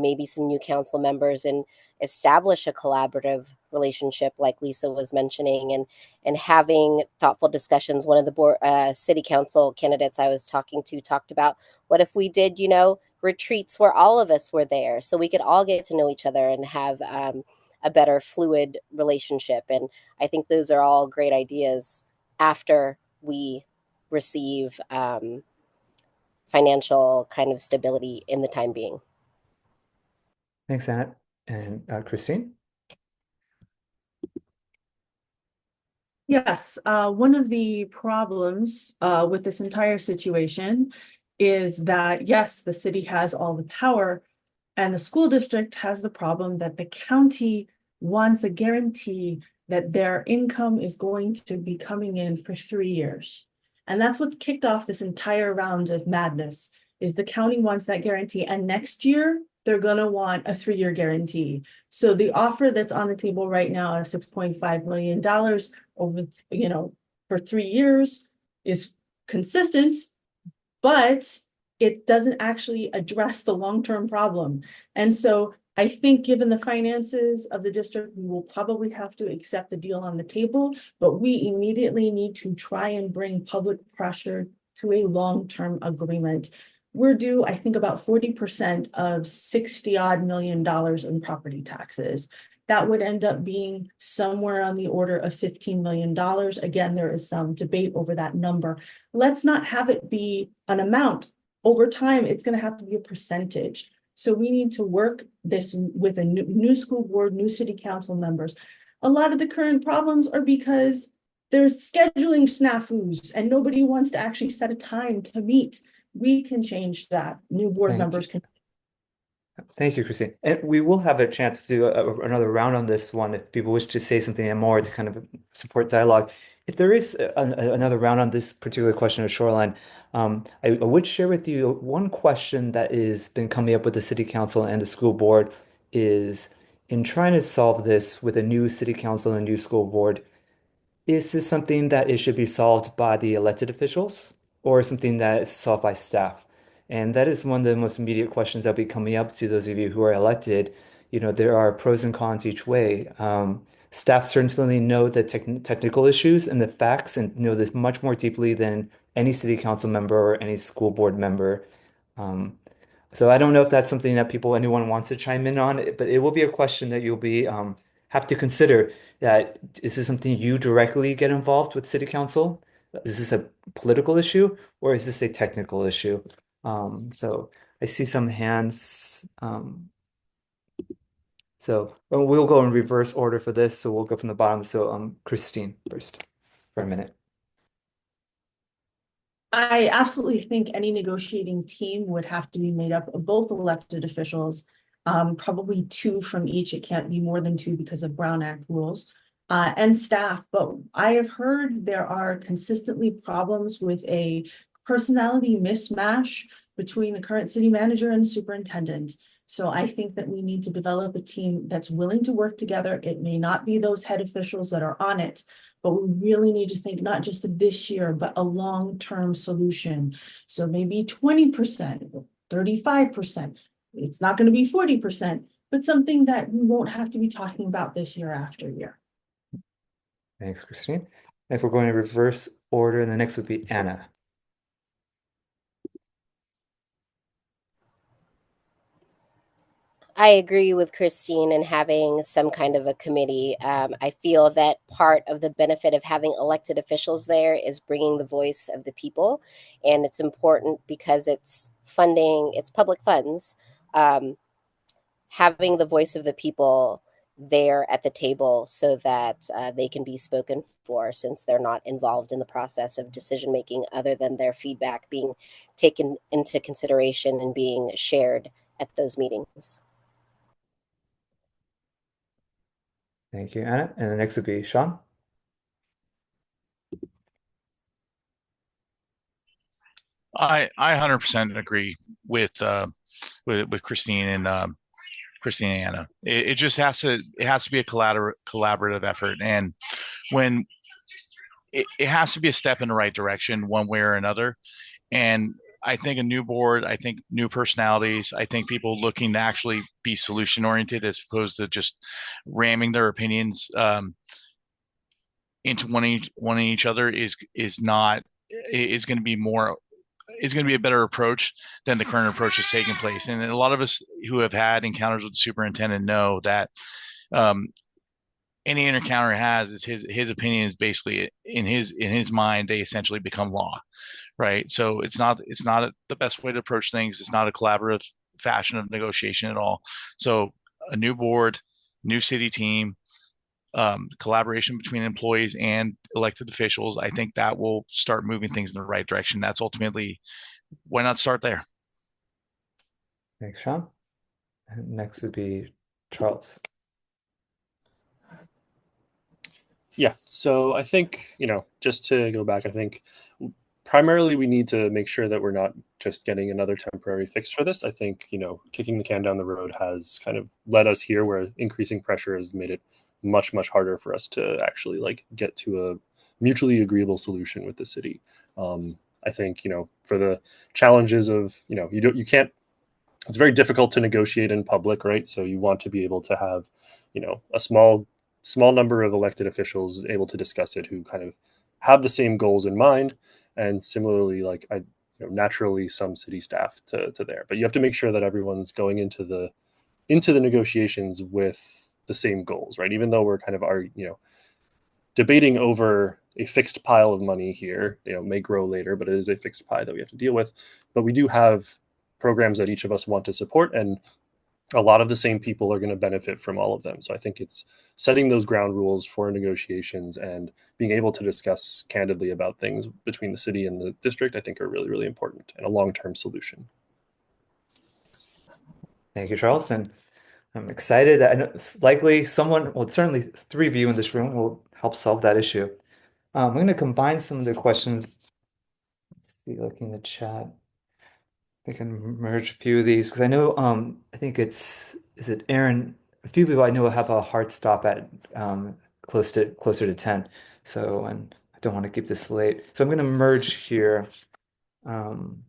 S6: maybe some new council members, and establish a collaborative relationship like Lisa was mentioning, and having thoughtful discussions. One of the city council candidates I was talking to talked about, what if we did, retreats where all of us were there so we could all get to know each other and have a better fluid relationship. And I think those are all great ideas after we receive financial kind of stability in the time being.
S1: Thanks, Anna. And Christine?
S7: Yes, one of the problems with this entire situation is that, yes, the city has all the power, and the school district has the problem that the county wants a guarantee that their income is going to be coming in for 3 years. And that's what kicked off this entire round of madness, is the county wants that guarantee. And next year, they're going to want a 3-year guarantee. So the offer that's on the table right now is $6.5 million over, for 3 years is consistent, but it doesn't actually address the long-term problem. And so I think given the finances of the district, we will probably have to accept the deal on the table, but we immediately need to try and bring public pressure to a long-term agreement. We're due, I think, about 40% of $60-odd million in property taxes. that would end up being somewhere on the order of $15 million. Again, there is some debate over that number. Let's not have it be an amount. Over time, it's going to have to be a percentage. So we need to work this with a new school board, new city council members. A lot of the current problems are because there's scheduling snafus and nobody wants to actually set a time to meet. We can change that. New board members can.
S1: Thank you, Christine. And we will have a chance to do another round on this one if people wish to say something and more to kind of support dialogue. If there is another round on this particular question of shoreline, I would share with you one question that has been coming up with the city council and the school board is in trying to solve this with a new city council and a new school board. Is this something that it should be solved by the elected officials or something that is solved by staff? And that is one of the most immediate questions that'll be coming up to those of you who are elected. You know, there are pros and cons each way. Staff certainly know the technical issues and the facts and know this much more deeply than any city council member or any school board member. Um, so I don't know if that's something that anyone wants to chime in on, but it will be a question that you'll be have to consider that is this something you directly get involved with city council? Is this a political issue or is this a technical issue? So I see some hands. So we'll go in reverse order for this. So we'll go from the bottom. So Christine first for a minute.
S7: I absolutely think any negotiating team would have to be made up of both elected officials, probably two from each. It can't be more than two because of Brown Act rules, and staff. But I have heard there are consistently problems with a personality mismatch between the current city manager and the superintendent. So I think that we need to develop a team that's willing to work together. It may not be those head officials that are on it, but we really need to think not just of this year, but a long-term solution. So maybe 20%, 35%. It's not going to be 40%, but something that we won't have to be talking about this year after year.
S1: Thanks, Christine. If we're going in reverse order, the next would be Anna.
S6: I agree with Christine in having some kind of a committee. I feel that part of the benefit of having elected officials there is bringing the voice of the people, and it's important because it's funding, it's public funds. Having the voice of the people there at the table so that they can be spoken for, since they're not involved in the process of decision making other than their feedback being taken into consideration and being shared at those meetings.
S1: Thank you, Anna. And the next would be Shawn.
S4: I 100% agree with Christine and Christine and Anna. It just has to be a collaborative effort, and when it has to be a step in the right direction one way or another. And I think a new board, I think new personalities, I think people looking to actually be solution oriented as opposed to just ramming their opinions into one each other is going to be more is going to be a better approach than the current approach is taking place. And a lot of us who have had encounters with the superintendent know that any encounter has is his opinion is basically in his mind, they essentially become law, right? So it's not the best way to approach things. It's not a collaborative fashion of negotiation at all. So a new board, new city team, collaboration between employees and elected officials, I think that will start moving things in the right direction. That's ultimately, why not start there?
S1: Thanks, Shawn. And next would be Charles.
S2: Yeah, so I think, just to go back, I think primarily we need to make sure that we're not just getting another temporary fix for this. I think, kicking the can down the road has kind of led us here where increasing pressure has made it much, much harder for us to actually get to a mutually agreeable solution with the city. I think, for the challenges of, you can't, it's very difficult to negotiate in public, right? So you want to be able to have, a small number of elected officials able to discuss it who kind of have the same goals in mind. And similarly, naturally some city staff to there, but you have to make sure that everyone's going into the negotiations with the same goals, right? Even though we're kind of debating over a fixed pile of money here, may grow later, but it is a fixed pie that we have to deal with. But we do have programs that each of us want to support, and a lot of the same people are going to benefit from all of them. So I think it's setting those ground rules for negotiations and being able to discuss candidly about things between the city and the district, I think are really, really important and a long-term solution.
S1: Thank you, Charles. And I'm excited that I know likely someone, well, certainly three of you in this room will help solve that issue. I'm going to combine some of the questions. Let's see, looking in the chat. I can merge a few of these because I know I think is it Erin? A few people I know will have a hard stop at closer to 10. So, and I don't want to keep this late. So I'm going to merge here. Um,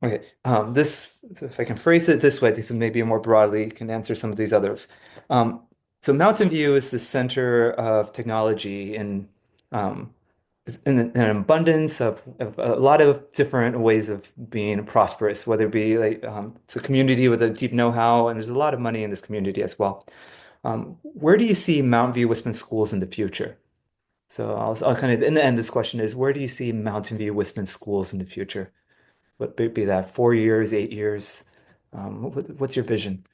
S1: Okay, this, if I can phrase it this way, this maybe more broadly can answer some of these others. So Mountain View is the center of technology and in an abundance of a lot of different ways of being prosperous, whether it be like it's a community with a deep know-how, and there's a lot of money in this community as well. Where do you see Mountain View Wisconsin schools in the future? So I'll kind of, in the end, this question is, where do you see Mountain View Wisconsin schools in the future? What be that 4 years, 8 years? What's your vision,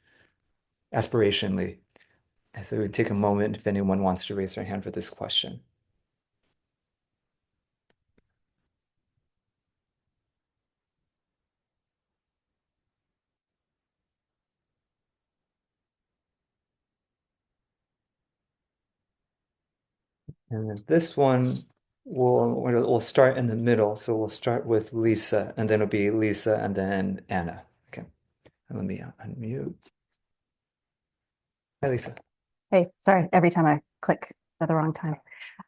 S1: aspirationally? And so we take a moment if anyone wants to raise their hand for this question. And then this one, we'll start in the middle. So we'll start with Lisa, and then it'll be Lisa, and then Anna. Okay. And let me unmute. Hi, Lisa.
S5: Hey, sorry, every time I click at the wrong time.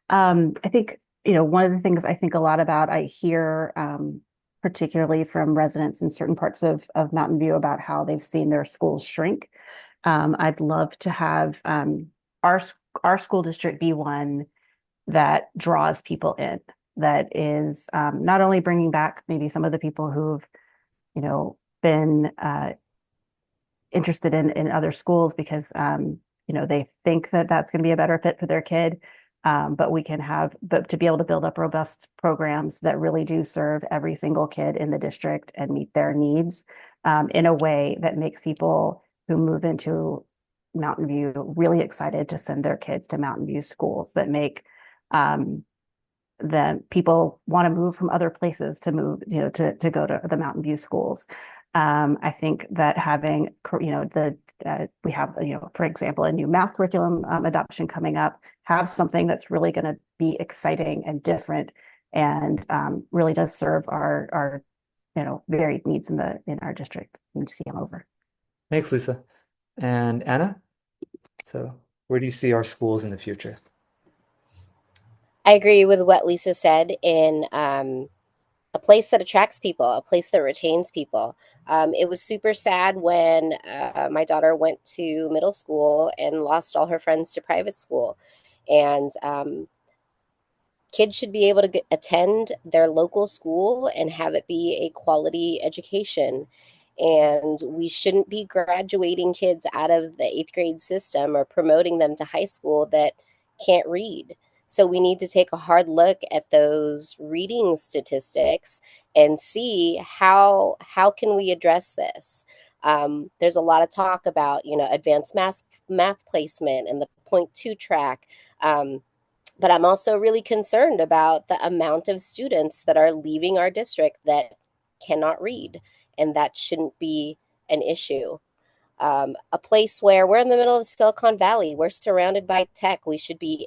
S5: I think, one of the things I think a lot about, I hear particularly from residents in certain parts of Mountain View about how they've seen their schools shrink. I'd love to have our school district be one that draws people in, that is not only bringing back maybe some of the people who've, been interested in other schools because, they think that that's going to be a better fit for their kid. But to be able to build up robust programs that really do serve every single kid in the district and meet their needs in a way that makes people who move into Mountain View really excited to send their kids to Mountain View schools, that make then people want to move from other places to move, to go to the Mountain View schools. I think that having, we have, for example, a new math curriculum adoption coming up, have something that's really going to be exciting and different and really does serve our varied needs in our district and see them over.
S1: Thanks, Lisa. And Anna, so where do you see our schools in the future?
S6: I agree with what Lisa said in a place that attracts people, a place that retains people. It was super sad when my daughter went to middle school and lost all her friends to private school. And kids should be able to attend their local school and have it be a quality education. And we shouldn't be graduating kids out of the 8th grade system or promoting them to high school that can't read. So we need to take a hard look at those reading statistics and see how can we address this. There's a lot of talk about advanced math placement and the 0.2 track. But I'm also really concerned about the amount of students that are leaving our district that cannot read, and that shouldn't be an issue. A place where we're in the middle of Silicon Valley, we're surrounded by tech. We should be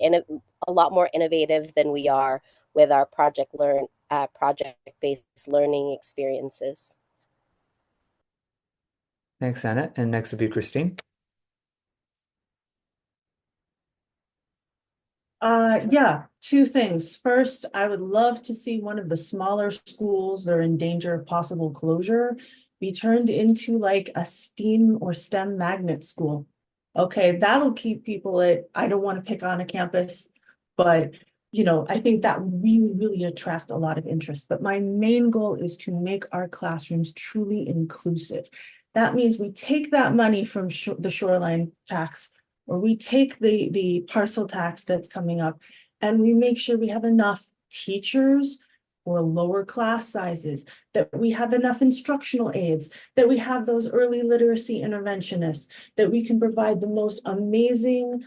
S6: a lot more innovative than we are with our project-based learning experiences.
S1: Thanks, Anna. And next will be Christine.
S7: Yeah, two things. First, I would love to see one of the smaller schools that are in danger of possible closure be turned into like a STEAM or STEM magnet school. Okay, that'll keep people I don't want to pick on a campus, but I think that would really, really attract a lot of interest. But my main goal is to make our classrooms truly inclusive. That means we take that money from the shoreline tax, or we take the parcel tax that's coming up, and we make sure we have enough teachers for lower class sizes, that we have enough instructional aides, that we have those early literacy interventionists, that we can provide the most amazing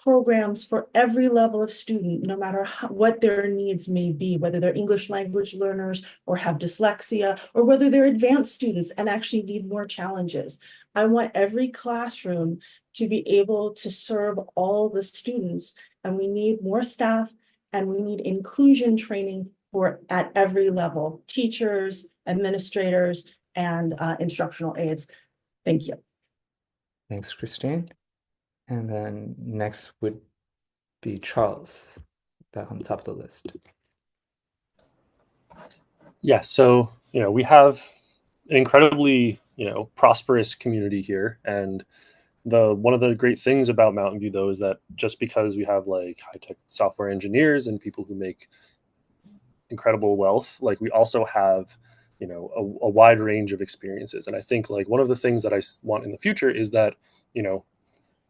S7: programs for every level of student, no matter what their needs may be, whether they're English language learners or have dyslexia, or whether they're advanced students and actually need more challenges. I want every classroom to be able to serve all the students, and we need more staff, and we need inclusion training for at every level, teachers, administrators, and instructional aides. Thank you.
S1: Thanks, Christine. And then next would be Charles, back on the top of the list.
S2: Yeah, so we have an incredibly prosperous community here, and one of the great things about Mountain View though is that just because we have like high-tech software engineers and people who make incredible wealth, like we also have a wide range of experiences. And I think like one of the things that I want in the future is that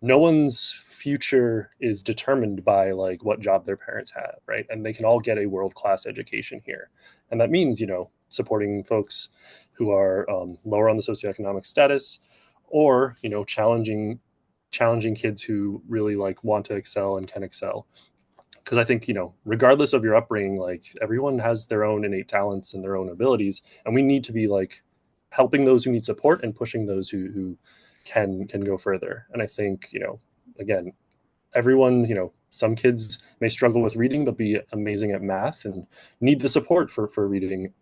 S2: no one's future is determined by like what job their parents have, right? And they can all get a world-class education here. And that means, supporting folks who are lower on the socioeconomic status, or, challenging kids who really like want to excel and can excel. Because I think, regardless of your upbringing, like everyone has their own innate talents and their own abilities. And we need to be like helping those who need support and pushing those who can go further. And I think, again, everyone, some kids may struggle with reading but be amazing at math and need the support for reading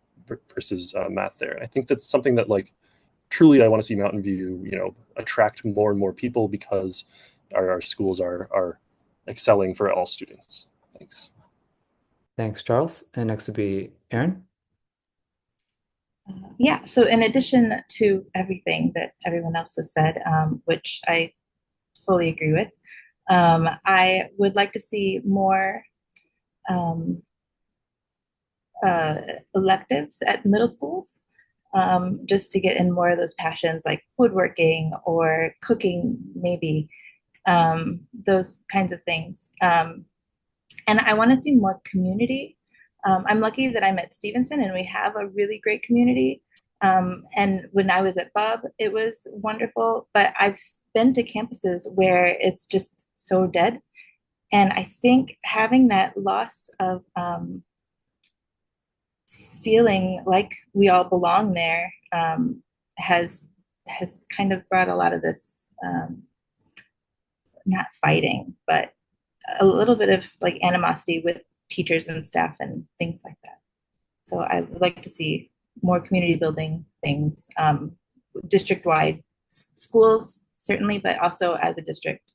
S2: versus math there. And I think that's something that like truly I want to see Mountain View, attract more and more people, because our schools are excelling for all students. Thanks.
S1: Thanks, Charles. And next would be Erin.
S3: Yeah, so in addition to everything that everyone else has said, which I fully agree with, I would like to see more electives at middle schools, just to get in more of those passions like woodworking or cooking, maybe, those kinds of things. And I want to see more community. I'm lucky that I'm at Stevenson and we have a really great community. And when I was at Bob, it was wonderful, but I've been to campuses where it's just so dead. And I think having that loss of feeling like we all belong there has kind of brought a lot of this, not fighting, but a little bit of like animosity with teachers and staff and things like that. So I would like to see more community building things, district-wide schools, certainly, but also as a district.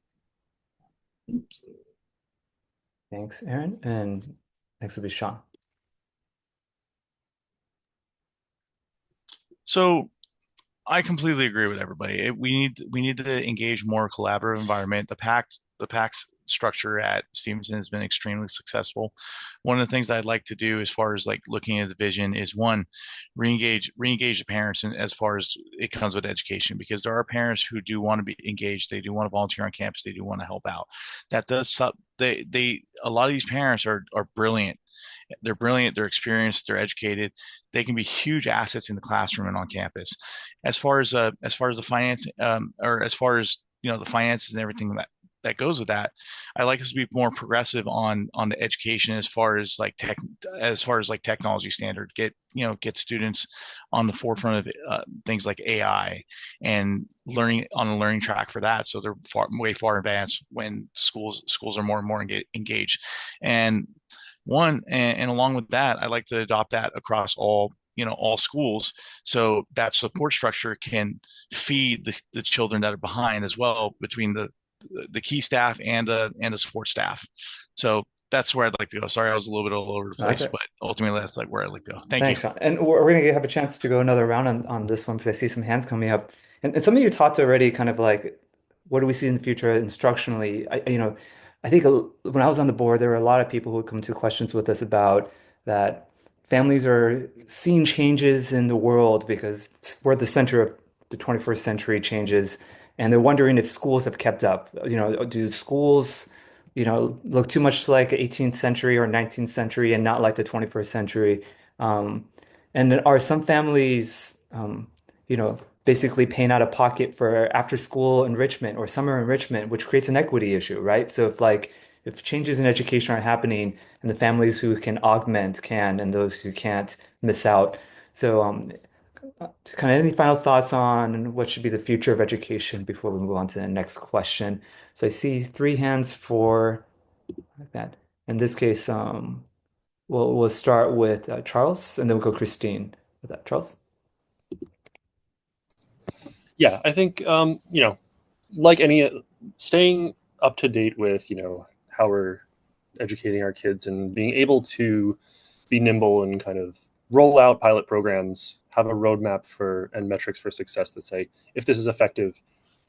S3: Thank you.
S1: Thanks, Erin. And next will be Shawn.
S4: So I completely agree with everybody. We need to engage more collaborative environment. The PAC's structure at Stevenson has been extremely successful. One of the things that I'd like to do as far as like looking at the vision is, one, re-engage the parents as far as it comes with education, because there are parents who do want to be engaged. They do want to volunteer on campus. They do want to help out. That does a lot of these parents are brilliant. They're brilliant, they're experienced, they're educated. They can be huge assets in the classroom and on campus. As far as the finance, or as far as the finances and everything that goes with that, I like us to be more progressive on the education as far as like technology standard. Get students on the forefront of things like AI and learning on a learning track for that, so they're way far advanced when schools are more and more engaged. And along with that, I like to adopt that across all schools, so that support structure can feed the children that are behind as well, between the key staff and the support staff. So that's where I'd like to go. Sorry, I was a little bit all over the place, but ultimately that's like where I'd like to go. Thanks,
S1: Shawn. And we're going to have a chance to go another round on this one, because I see some hands coming up. And some of you talked already kind of like, what do we see in the future instructionally? I think when I was on the board, there were a lot of people who would come to questions with us about that families are seeing changes in the world because we're at the center of the 21st century changes, and they're wondering if schools have kept up. Do schools, look too much like 18th century or 19th century and not like the 21st century? Um, and then are some families, basically paying out of pocket for after school enrichment or summer enrichment, which creates an equity issue, right? So if changes in education are happening and the families who can augment can and those who can't miss out. So kind of any final thoughts on what should be the future of education before we move on to the next question? So I see three hands for like that. In this case, we'll start with Charles and then we'll go Christine with that. Charles?
S2: Yeah, I think like any staying up to date with how we're educating our kids and being able to be nimble and kind of roll out pilot programs, have a roadmap for and metrics for success that say if this is effective,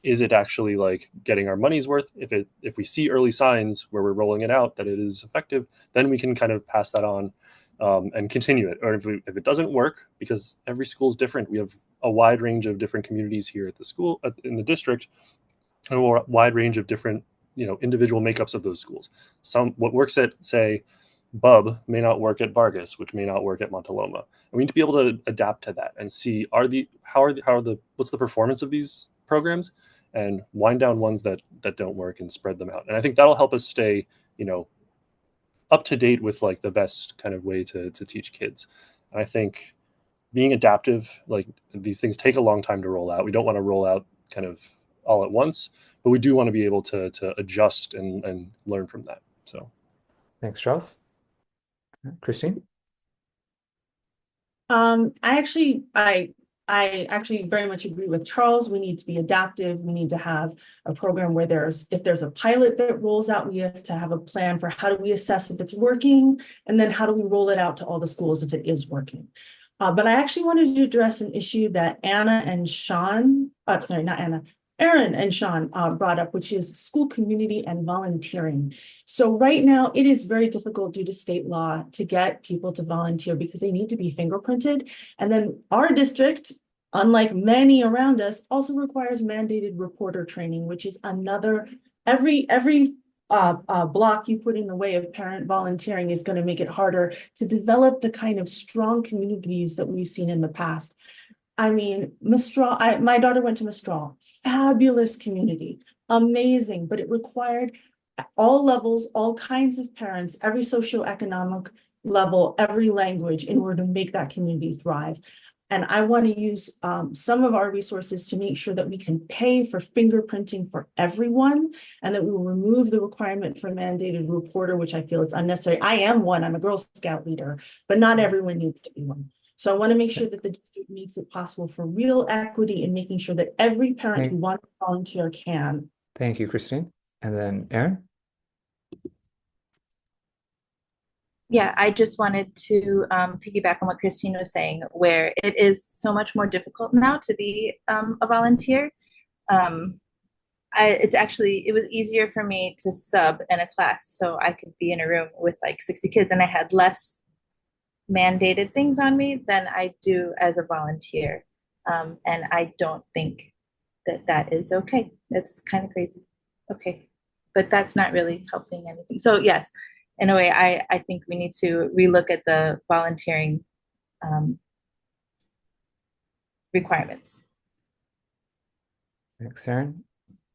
S2: is it actually like getting our money's worth? If we see early signs where we're rolling it out that it is effective, then we can kind of pass that on and continue it. Or if it doesn't work, because every school is different, we have a wide range of different communities here at the school in the district, and a wide range of different individual makeups of those schools. What works at say Bub may not work at Vargas, which may not work at Montaloma. And we need to be able to adapt to that and see what's the performance of these programs, and wind down ones that don't work and spread them out. And I think that'll help us stay up to date with like the best kind of way to teach kids. And I think being adaptive, like these things take a long time to roll out. We don't want to roll out kind of all at once, but we do want to be able to adjust and learn from that. So
S1: Thanks, Charles. Christine?
S7: I actually very much agree with Charles. We need to be adaptive. We need to have a program where if there's a pilot that rolls out, we have to have a plan for how do we assess if it's working, and then how do we roll it out to all the schools if it is working. But I actually wanted to address an issue that Erin and Shawn brought up, which is school community and volunteering. So right now, it is very difficult due to state law to get people to volunteer because they need to be fingerprinted. And then our district, unlike many around us, also requires mandated reporter training, which is another, every block you put in the way of parent volunteering is going to make it harder to develop the kind of strong communities that we've seen in the past. I mean, Mistral, my daughter went to Mistral, fabulous community, amazing, but it required all levels, all kinds of parents, every socioeconomic level, every language in order to make that community thrive. And I want to use some of our resources to make sure that we can pay for fingerprinting for everyone, and that we will remove the requirement for mandated reporter, which I feel is unnecessary. I am one, I'm a Girl Scout leader, but not everyone needs to be one. So I want to make sure that the district makes it possible for real equity in making sure that every parent who wants to volunteer can.
S1: Thank you, Christine. And then Erin?
S3: Yeah, I just wanted to piggyback on what Christine was saying, where it is so much more difficult now to be a volunteer. It was easier for me to sub in a class, so I could be in a room with like 60 kids, and I had less mandated things on me than I do as a volunteer. And I don't think that is okay. It's kind of crazy. Okay. But that's not really helping anything. So yes, in a way, I think we need to relook at the volunteering requirements.
S1: Thanks, Erin.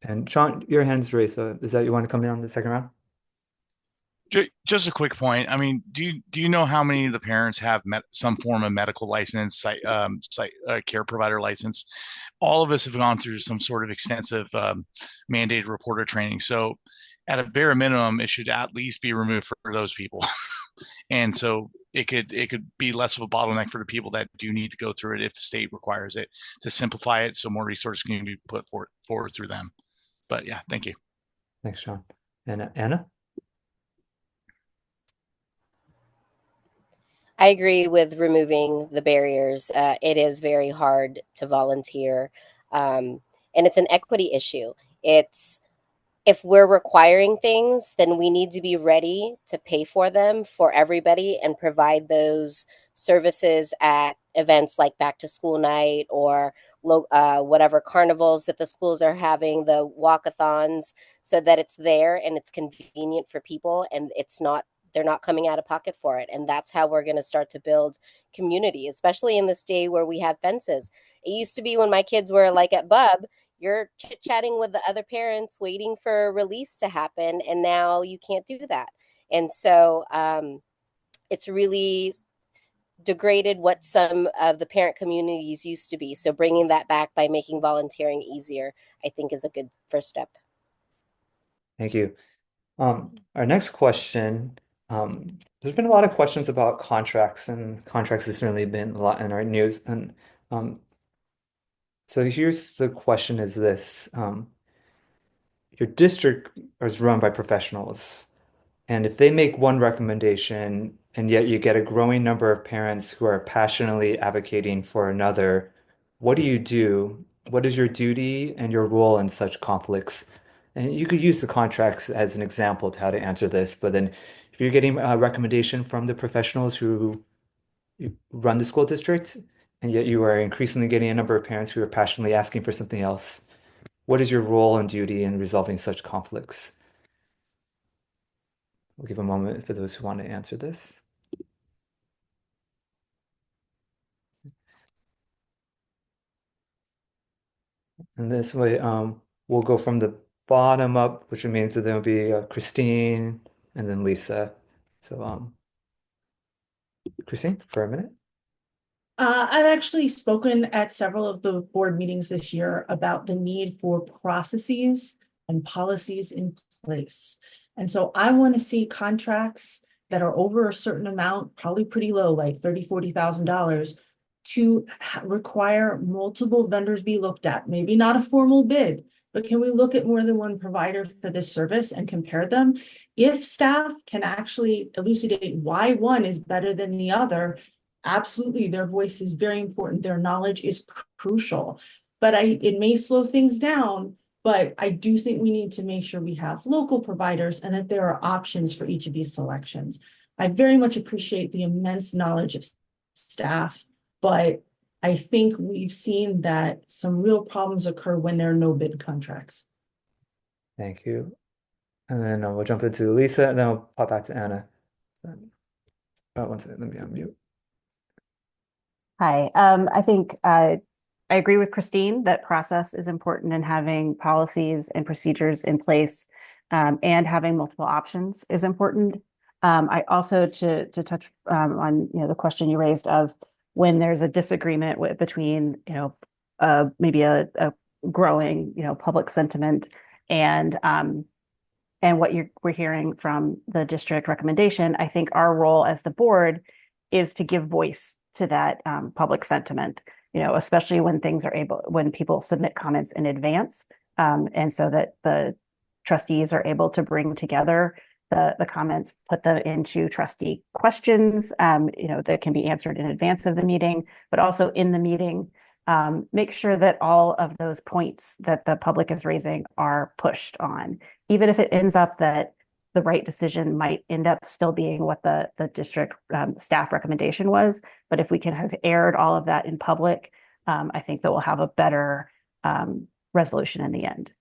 S1: And Shawn, your hand's raised. So is that you want to come in on the second round?
S4: Just a quick point. I mean, do you know how many of the parents have some form of medical license, care provider license? All of us have gone through some sort of extensive mandated reporter training. So at a bare minimum, it should at least be removed for those people. And so it could be less of a bottleneck for the people that do need to go through it if the state requires it, to simplify it so more resources can be put forward through them. But yeah, thank you.
S1: Thanks, Shawn. And Anna?
S6: I agree with removing the barriers. It is very hard to volunteer, and it's an equity issue. If we're requiring things, then we need to be ready to pay for them for everybody and provide those services at events like back to school night or whatever carnivals that the schools are having, the walkathons, so that it's there and it's convenient for people, and they're not coming out of pocket for it. And that's how we're going to start to build community, especially in this day where we have fences. It used to be when my kids were like at Bub, you're chit-chatting with the other parents waiting for release to happen, and now you can't do that. And so it's really degraded what some of the parent communities used to be. So bringing that back by making volunteering easier, I think, is a good first step.
S1: Thank you. Our next question, there's been a lot of questions about contracts, and contracts has certainly been a lot in our news. And so here's the question is this. Your district is run by professionals, and if they make one recommendation and yet you get a growing number of parents who are passionately advocating for another, what do you do? What is your duty and your role in such conflicts? And you could use the contracts as an example to how to answer this, but then if you're getting a recommendation from the professionals who run the school district, and yet you are increasingly getting a number of parents who are passionately asking for something else, what is your role and duty in resolving such conflicts? We'll give a moment for those who want to answer this. And this way, we'll go from the bottom up, which means that there'll be Christine and then Lisa. So, Christine, for a minute.
S7: I've actually spoken at several of the board meetings this year about the need for processes and policies in place. And so I want to see contracts that are over a certain amount, probably pretty low, like $30,000, $40,000, to require multiple vendors be looked at. Maybe not a formal bid, but can we look at more than one provider for this service and compare them? If staff can actually elucidate why one is better than the other, absolutely, their voice is very important. Their knowledge is crucial, but it may slow things down, but I do think we need to make sure we have local providers and that there are options for each of these selections. I very much appreciate the immense knowledge of staff, but I think we've seen that some real problems occur when there are no bid contracts.
S1: Thank you. And then we'll jump into Lisa, and then we'll pop back to Anna. One second, let me unmute.
S5: Hi, I think I agree with Christine that process is important in having policies and procedures in place, and having multiple options is important. I also to touch on the question you raised of when there's a disagreement between maybe a growing public sentiment and what we're hearing from the district recommendation. I think our role as the board is to give voice to that public sentiment, especially when when people submit comments in advance, and so that the trustees are able to bring together the comments, put them into trustee questions, that can be answered in advance of the meeting, but also in the meeting, make sure that all of those points that the public is raising are pushed on, even if it ends up that the right decision might end up still being what the district staff recommendation was. But if we can have aired all of that in public, I think that we'll have a better resolution in the end.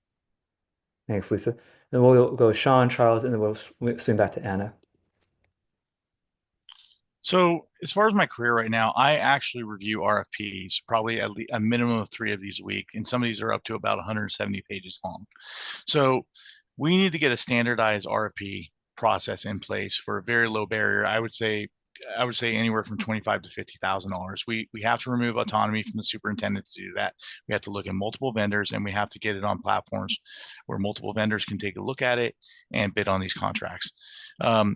S1: Thanks, Lisa. Then we'll go Shawn, Charles, and then we'll swing back to Anna.
S4: So as far as my career right now, I actually review RFPs, probably at least a minimum of 3 of these a week. And some of these are up to about 170 pages long. So we need to get a standardized RFP process in place for a very low barrier. I would say anywhere from $25,000 to $50,000. We have to remove autonomy from the superintendent to do that. We have to look at multiple vendors, and we have to get it on platforms where multiple vendors can take a look at it and bid on these contracts. The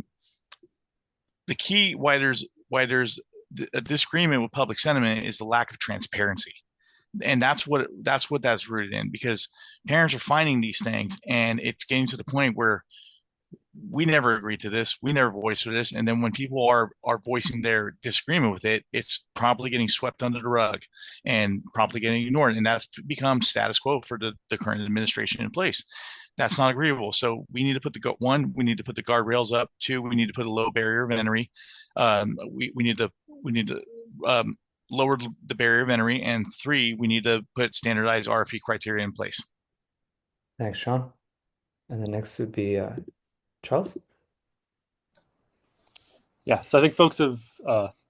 S4: key why there's a disagreement with public sentiment is the lack of transparency. And that's that's rooted in, because parents are finding these things, and it's getting to the point where we never agreed to this, we never voiced for this, and then when people are voicing their disagreement with it, it's promptly getting swept under the rug and promptly getting ignored, and that's become status quo for the current administration in place. That's not agreeable. So we need to put we need to put the guardrails up. 2, we need to put a low barrier of entry. We need to lowered the barrier of entry, and 3, we need to put standardized RFP criteria in place.
S1: Thanks, Sean. And the next would be Charles.
S2: Yeah, so I think folks have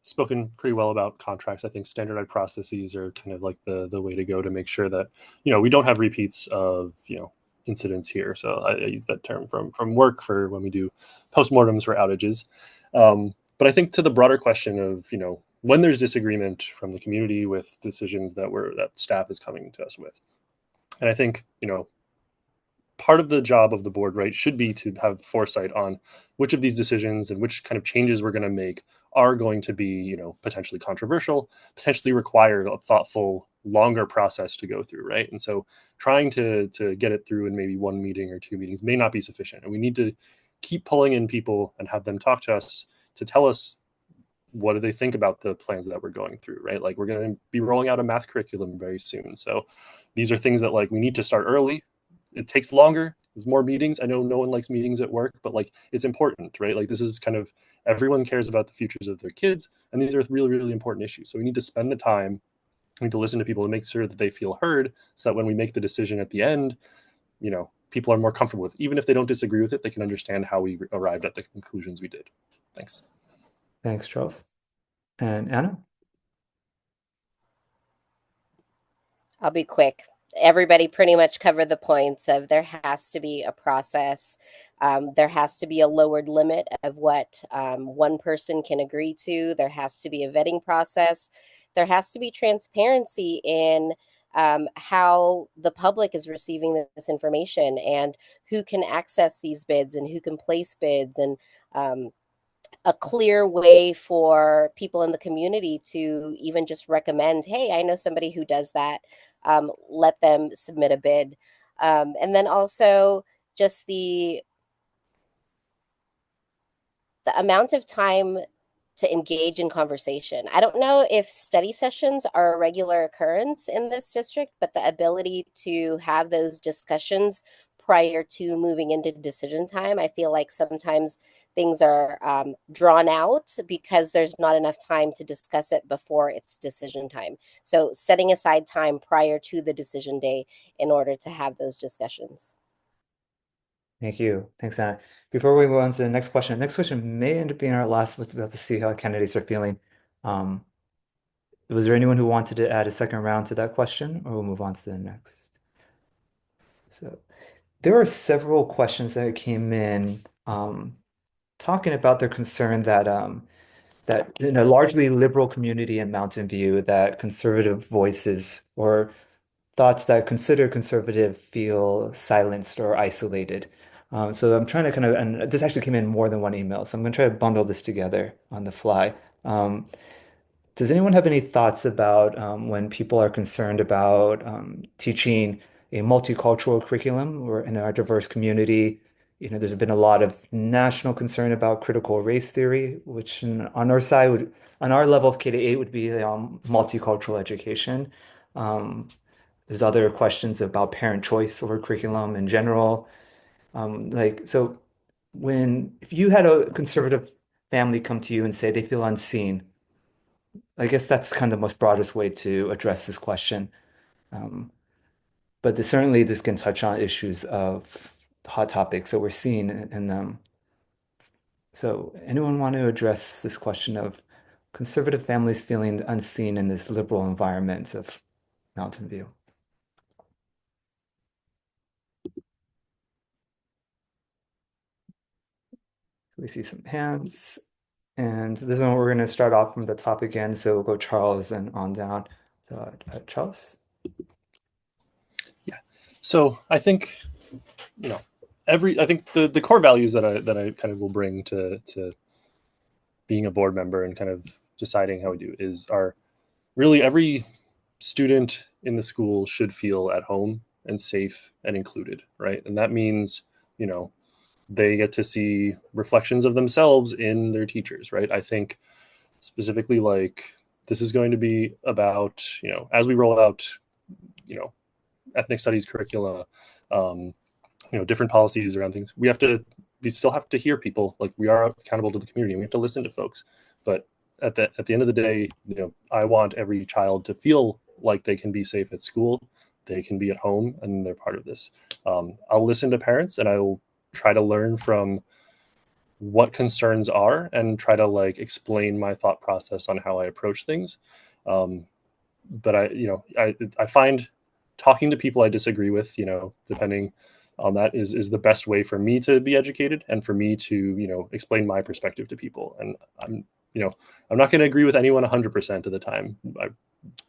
S2: spoken pretty well about contracts. I think standardized processes are kind of like the way to go to make sure that we don't have repeats of incidents here. So I use that term from work for when we do postmortems for outages. But I think to the broader question of when there's disagreement from the community with decisions that staff is coming to us with, and I think part of the job of the board, right, should be to have foresight on which of these decisions and which kind of changes we're going to make are going to be, potentially controversial, potentially require a thoughtful, longer process to go through, right? And so trying to get it through in maybe 1 meeting or 2 meetings may not be sufficient. And we need to keep pulling in people and have them talk to us to tell us what do they think about the plans that we're going through, right? Like we're going to be rolling out a math curriculum very soon. So these are things that we need to start early. It takes longer. There's more meetings. I know no one likes meetings at work, but it's important, right? This is kind of, everyone cares about the futures of their kids, and these are really, really important issues. So we need to spend the time, we need to listen to people and make sure that they feel heard, so that when we make the decision at the end, people are more comfortable with, even if they don't disagree with it, they can understand how we arrived at the conclusions we did. Thanks.
S1: Thanks, Charles. And Anna?
S6: I'll be quick. Everybody pretty much covered the points of there has to be a process. There has to be a lowered limit of what one person can agree to. There has to be a vetting process. There has to be transparency in how the public is receiving this information and who can access these bids and who can place bids, and a clear way for people in the community to even just recommend, hey, I know somebody who does that. Let them submit a bid. And then also just the amount of time to engage in conversation. I don't know if study sessions are a regular occurrence in this district, but the ability to have those discussions prior to moving into decision time, I feel like sometimes things are drawn out because there's not enough time to discuss it before it's decision time. So setting aside time prior to the decision day in order to have those discussions.
S1: Thank you. Thanks, Anna. Before we move on to the next question may end up being our last. We'll have to see how candidates are feeling. Was there anyone who wanted to add a second round to that question, or we'll move on to the next? So there are several questions that came in talking about their concern that that in a largely liberal community in Mountain View, that conservative voices or thoughts that consider conservative feel silenced or isolated. So I'm trying to kind of, and this actually came in more than one email, so I'm going to try to bundle this together on the fly. Does anyone have any thoughts about when people are concerned about teaching a multicultural curriculum or in our diverse community? There's been a lot of national concern about critical race theory, which on our side on our level of K-8 would be multicultural education. There's other questions about parent choice over curriculum in general. So if you had a conservative family come to you and say they feel unseen, I guess that's kind of the most broadest way to address this question. But certainly this can touch on issues of hot topics that we're seeing in them. So anyone want to address this question of conservative families feeling unseen in this liberal environment of Mountain View? We see some hands. And this is when we're going to start off from the top again. So we'll go Charles and on down. So Charles?
S2: Yeah. So I think, I think the core values that I kind of will bring to being a board member and kind of deciding how we do are really every student in the school should feel at home and safe and included, right? And that means, they get to see reflections of themselves in their teachers, right? I think specifically this is going to be about, as we roll out, ethnic studies curricula, different policies around things, we still have to hear people. We are accountable to the community and we have to listen to folks. But at the end of the day, I want every child to feel like they can be safe at school, they can be at home, and they're part of this. I'll listen to parents, and I will try to learn from what concerns are and try to like explain my thought process on how I approach things. But I find talking to people I disagree with, depending on that is the best way for me to be educated and for me to, explain my perspective to people. And I'm not going to agree with anyone 100% of the time. I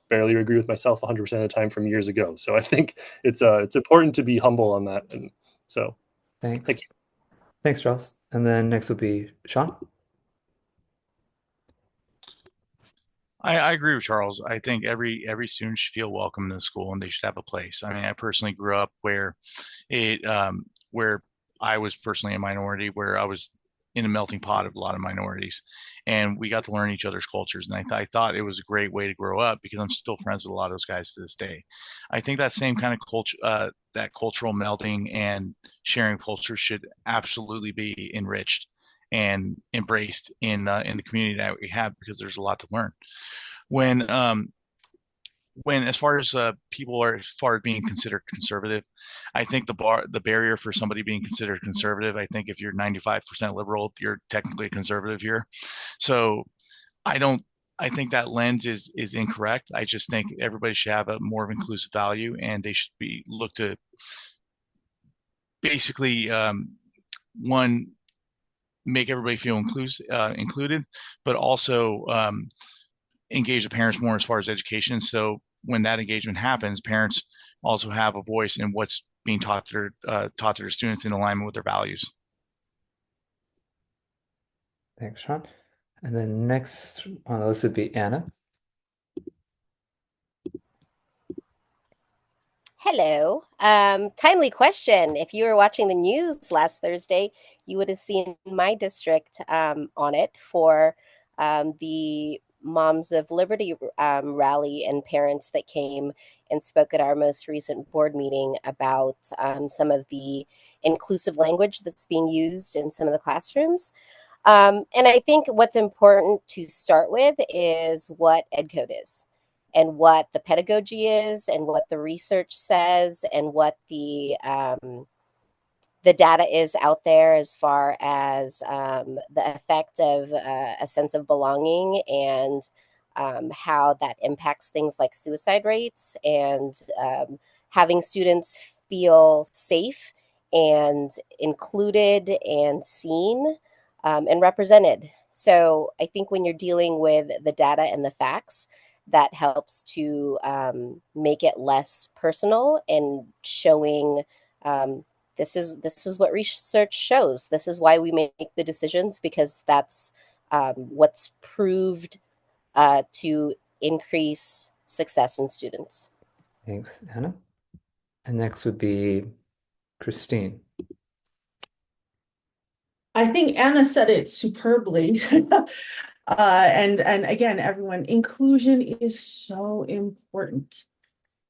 S2: barely agree with myself 100% of the time from years ago. So I think it's important to be humble on that. And so
S1: Thanks.
S2: thank you.
S1: Thanks, Charles. And then next will be Shawn.
S4: I agree with Charles. I think every student should feel welcome in the school and they should have a place. I mean, I personally grew up where where I was personally a minority, where I was in a melting pot of a lot of minorities, and we got to learn each other's cultures. And I thought it was a great way to grow up because I'm still friends with a lot of those guys to this day. I think that same kind of culture, that cultural melding and sharing culture should absolutely be enriched and embraced in the community that we have because there's a lot to learn. When as far as people are as far as being considered conservative, I think the barrier for somebody being considered conservative, I think if you're 95% liberal, you're technically a conservative here. So I don't I think that lens is incorrect. I just think everybody should have a more of inclusive value, and they should be looked to basically one, make everybody feel included, but also engage the parents more as far as education. So when that engagement happens, parents also have a voice in what's being taught to their students in alignment with their values.
S1: Thanks, Shawn. And then next on the list would be Anna.
S6: Hello. Timely question. If you were watching the news last Thursday, you would have seen my district on it for the Moms of Liberty rally and parents that came and spoke at our most recent board meeting about some of the inclusive language that's being used in some of the classrooms. And I think what's important to start with is what EdCode is, and what the pedagogy is, and what the research says, and what the data is out there as far as the effect of a sense of belonging, and how that impacts things like suicide rates, and having students feel safe and included and seen and represented. So I think when you're dealing with the data and the facts, that helps to make it less personal and showing this is what research shows. This is why we make the decisions, because that's what's proved to increase success in students.
S1: Thanks, Anna. And next would be Christine.
S7: I think Anna said it superbly. And again, everyone, inclusion is so important.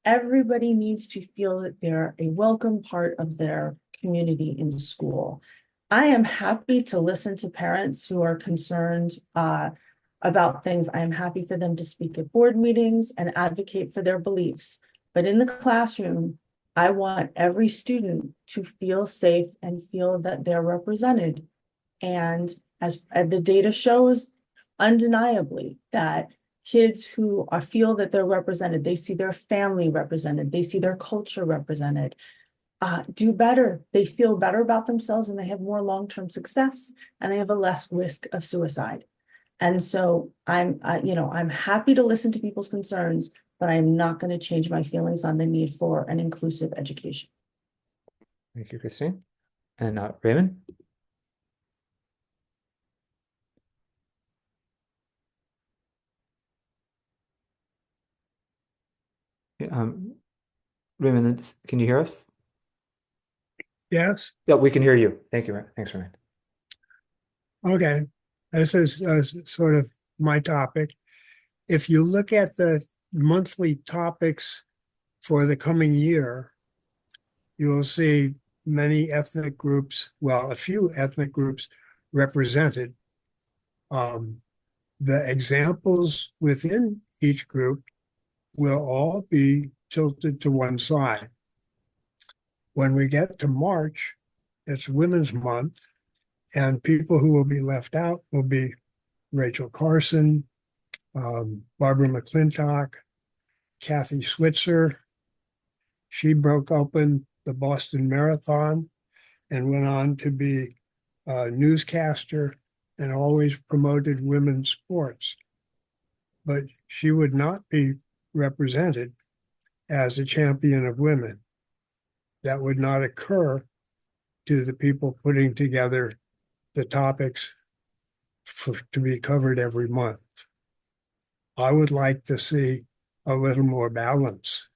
S7: Everybody needs to feel that they're a welcome part of their community in school. I am happy to listen to parents who are concerned about things. I am happy for them to speak at board meetings and advocate for their beliefs. But in the classroom, I want every student to feel safe and feel that they're represented. And as the data shows, undeniably, that kids who feel that they're represented, they see their family represented, they see their culture represented, do better. They feel better about themselves, and they have more long-term success, and they have a less risk of suicide. And so I'm happy to listen to people's concerns, but I'm not going to change my feelings on the need for an inclusive education.
S1: Thank you, Christine. And Raymond? Raymond, can you hear us?
S8: Yes.
S1: Yeah, we can hear you. Thank you. Thanks, Raymond.
S8: Okay. This is sort of my topic. If you look at the monthly topics for the coming year, you will see many ethnic groups, well, a few ethnic groups represented. The examples within each group will all be tilted to one side. When we get to March, it's Women's Month, and people who will be left out will be Rachel Carson, Barbara McClintock, Kathy Switzer. She broke open the Boston Marathon and went on to be a newscaster and always promoted women's sports. But she would not be represented as a champion of women. That would not occur to the people putting together the topics to be covered every month. I would like to see a little more balance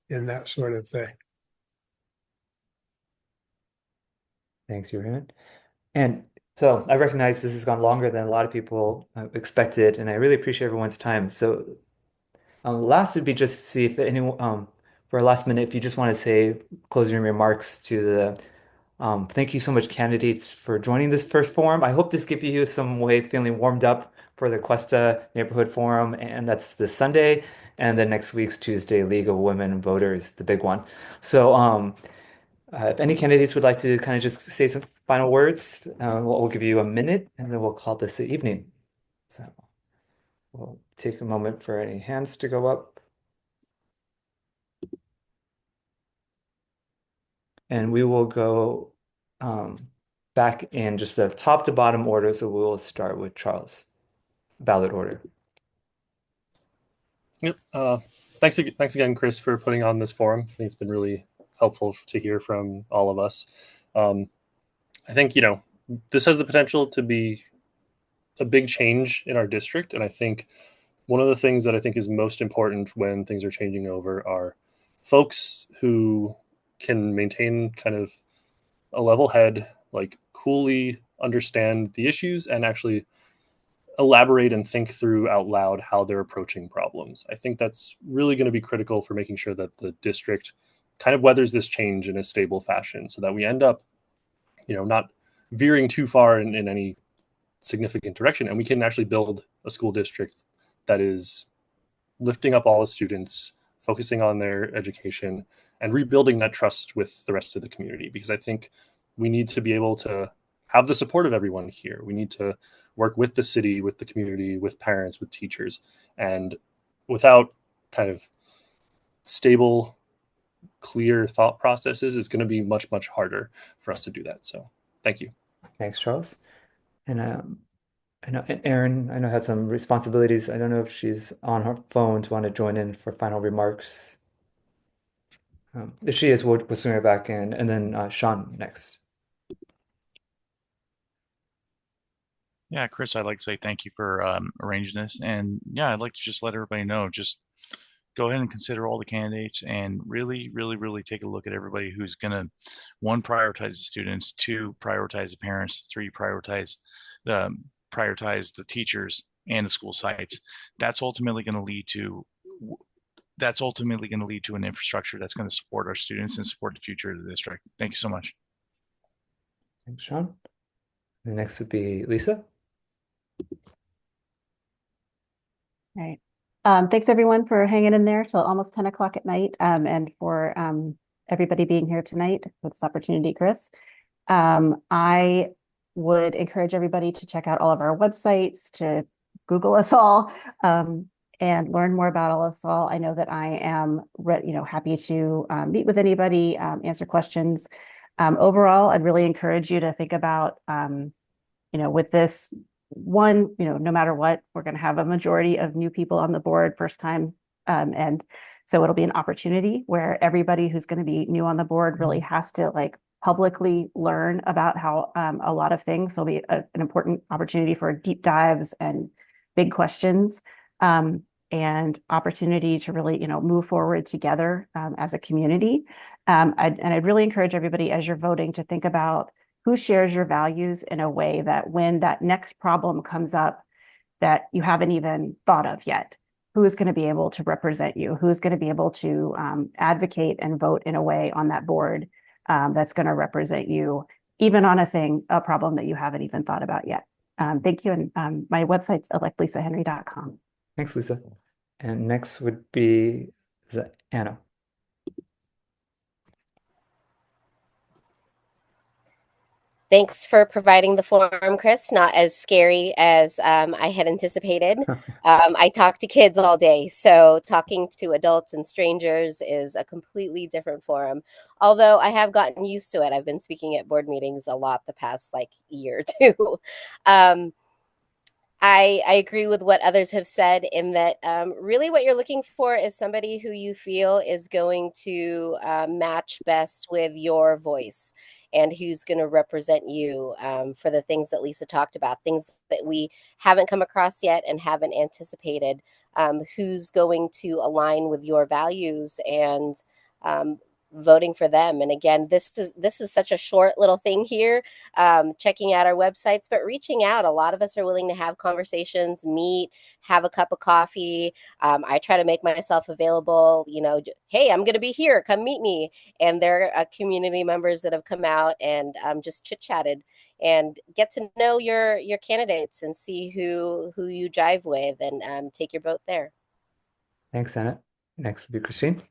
S8: in that sort of thing.
S1: Thanks, Raymond. And so I recognize this has gone longer than a lot of people expected, and I really appreciate everyone's time. So last would be just to see if anyone, for a last minute, if you just want to say closing remarks to the thank you so much, candidates, for joining this first forum. I hope this gives you some way of feeling warmed up for the Cuesta Neighborhood Forum, and that's this Sunday, and then next week's Tuesday, League of Women Voters, the big one. So if any candidates would like to kind of just say some final words, we'll give you a minute, and then we'll call this the evening. So we'll take a moment for any hands to go up. And we will go back in just the top to bottom order. So we will start with Charles, ballot order.
S2: Yep. Thanks again, Chris, for putting on this forum. I think it's been really helpful to hear from all of us. I think, this has the potential to be a big change in our district. And I think one of the things that I think is most important when things are changing over are folks who can maintain kind of a level head, like coolly understand the issues and actually elaborate and think through out loud how they're approaching problems. I think that's really going to be critical for making sure that the district kind of weathers this change in a stable fashion so that we end up, not veering too far in any significant direction. And we can actually build a school district that is lifting up all the students, focusing on their education, and rebuilding that trust with the rest of the community. Because I think we need to be able to have the support of everyone here. We need to work with the city, with the community, with parents, with teachers. And without kind of stable, clear thought processes, it's going to be much, much harder for us to do that. So thank you.
S1: Thanks, Charles. And I know Erin, I know had some responsibilities. I don't know if she's on her phone to want to join in for final remarks. If she is, we'll swing her back in. And then Shawn next.
S4: Yeah, Chris, I'd like to say thank you for arranging this. And yeah, I'd like to just let everybody know, just go ahead and consider all the candidates and really, really, really take a look at everybody who's going to, one, prioritize the students, two, prioritize the parents, three, prioritize the teachers and the school sites. That's ultimately going to lead to an infrastructure that's going to support our students and support the future of the district. Thank you so much.
S1: Thanks, Shawn. The next would be Lisa.
S5: All right. Thanks everyone for hanging in there till almost 10 o'clock at night, and for everybody being here tonight with this opportunity, Chris. I would encourage everybody to check out all of our websites, to Google us all, and learn more about us all. I know that I am happy to meet with anybody, answer questions. Overall, I'd really encourage you to think about, with this one, no matter what, we're going to have a majority of new people on the board first time. And so it'll be an opportunity where everybody who's going to be new on the board really has to publicly learn about how a lot of things. There'll be an important opportunity for deep dives and big questions, and opportunity to really, move forward together as a community. I'd really encourage everybody, as you're voting, to think about who shares your values in a way that when that next problem comes up that you haven't even thought of yet, who is going to be able to represent you, who is going to be able to advocate and vote in a way on that board that's going to represent you, even on a problem that you haven't even thought about yet. Thank you. And my website's electlisahenry.com.
S1: Thanks, Lisa. And next would be, is that Anna?
S6: Thanks for providing the forum, Chris. Not as scary as I had anticipated. I talk to kids all day, so talking to adults and strangers is a completely different forum. Although I have gotten used to it. I've been speaking at board meetings a lot the past year or two. I agree with what others have said in that really what you're looking for is somebody who you feel is going to match best with your voice and who's going to represent you for the things that Lisa talked about, things that we haven't come across yet and haven't anticipated, who's going to align with your values and voting for them. And again, this is such a short little thing here, checking out our websites, but reaching out. A lot of us are willing to have conversations, meet, have a cup of coffee. I try to make myself available, hey, I'm going to be here, come meet me. And there are community members that have come out and just chit-chatted and get to know your candidates and see who you jive with and take your vote there.
S1: Thanks, Anna. Next would be Christine.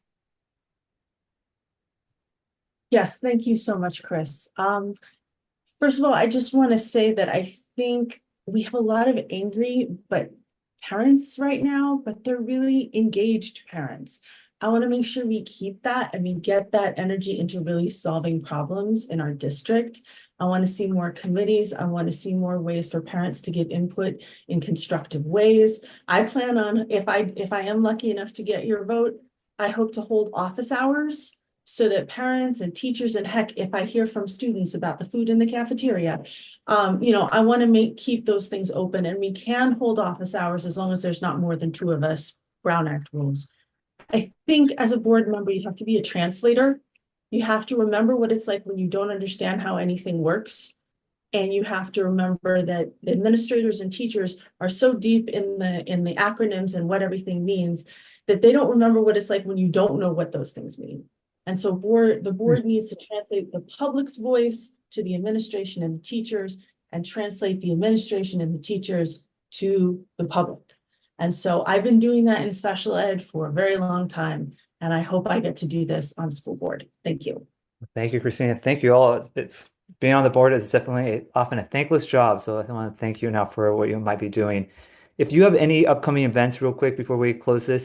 S7: Yes, thank you so much, Chris. First of all, I just want to say that I think we have a lot of angry parents right now, but they're really engaged parents. I want to make sure we keep that and we get that energy into really solving problems in our district. I want to see more committees. I want to see more ways for parents to give input in constructive ways. I plan on, if I am lucky enough to get your vote, I hope to hold office hours so that parents and teachers, and heck, if I hear from students about the food in the cafeteria, I want to keep those things open, and we can hold office hours as long as there's not more than 2 of us, Brown Act rules. I think as a board member, you have to be a translator. You have to remember what it's like when you don't understand how anything works. And you have to remember that administrators and teachers are so deep in the acronyms and what everything means that they don't remember what it's like when you don't know what those things mean. And so the board needs to translate the public's voice to the administration and the teachers, and translate the administration and the teachers to the public. And so I've been doing that in special ed for a very long time, and I hope I get to do this on school board. Thank you.
S1: Thank you, Christina. Thank you all. It's being on the board is definitely often a thankless job. So I want to thank you now for what you might be doing. If you have any upcoming events real quick before we close this,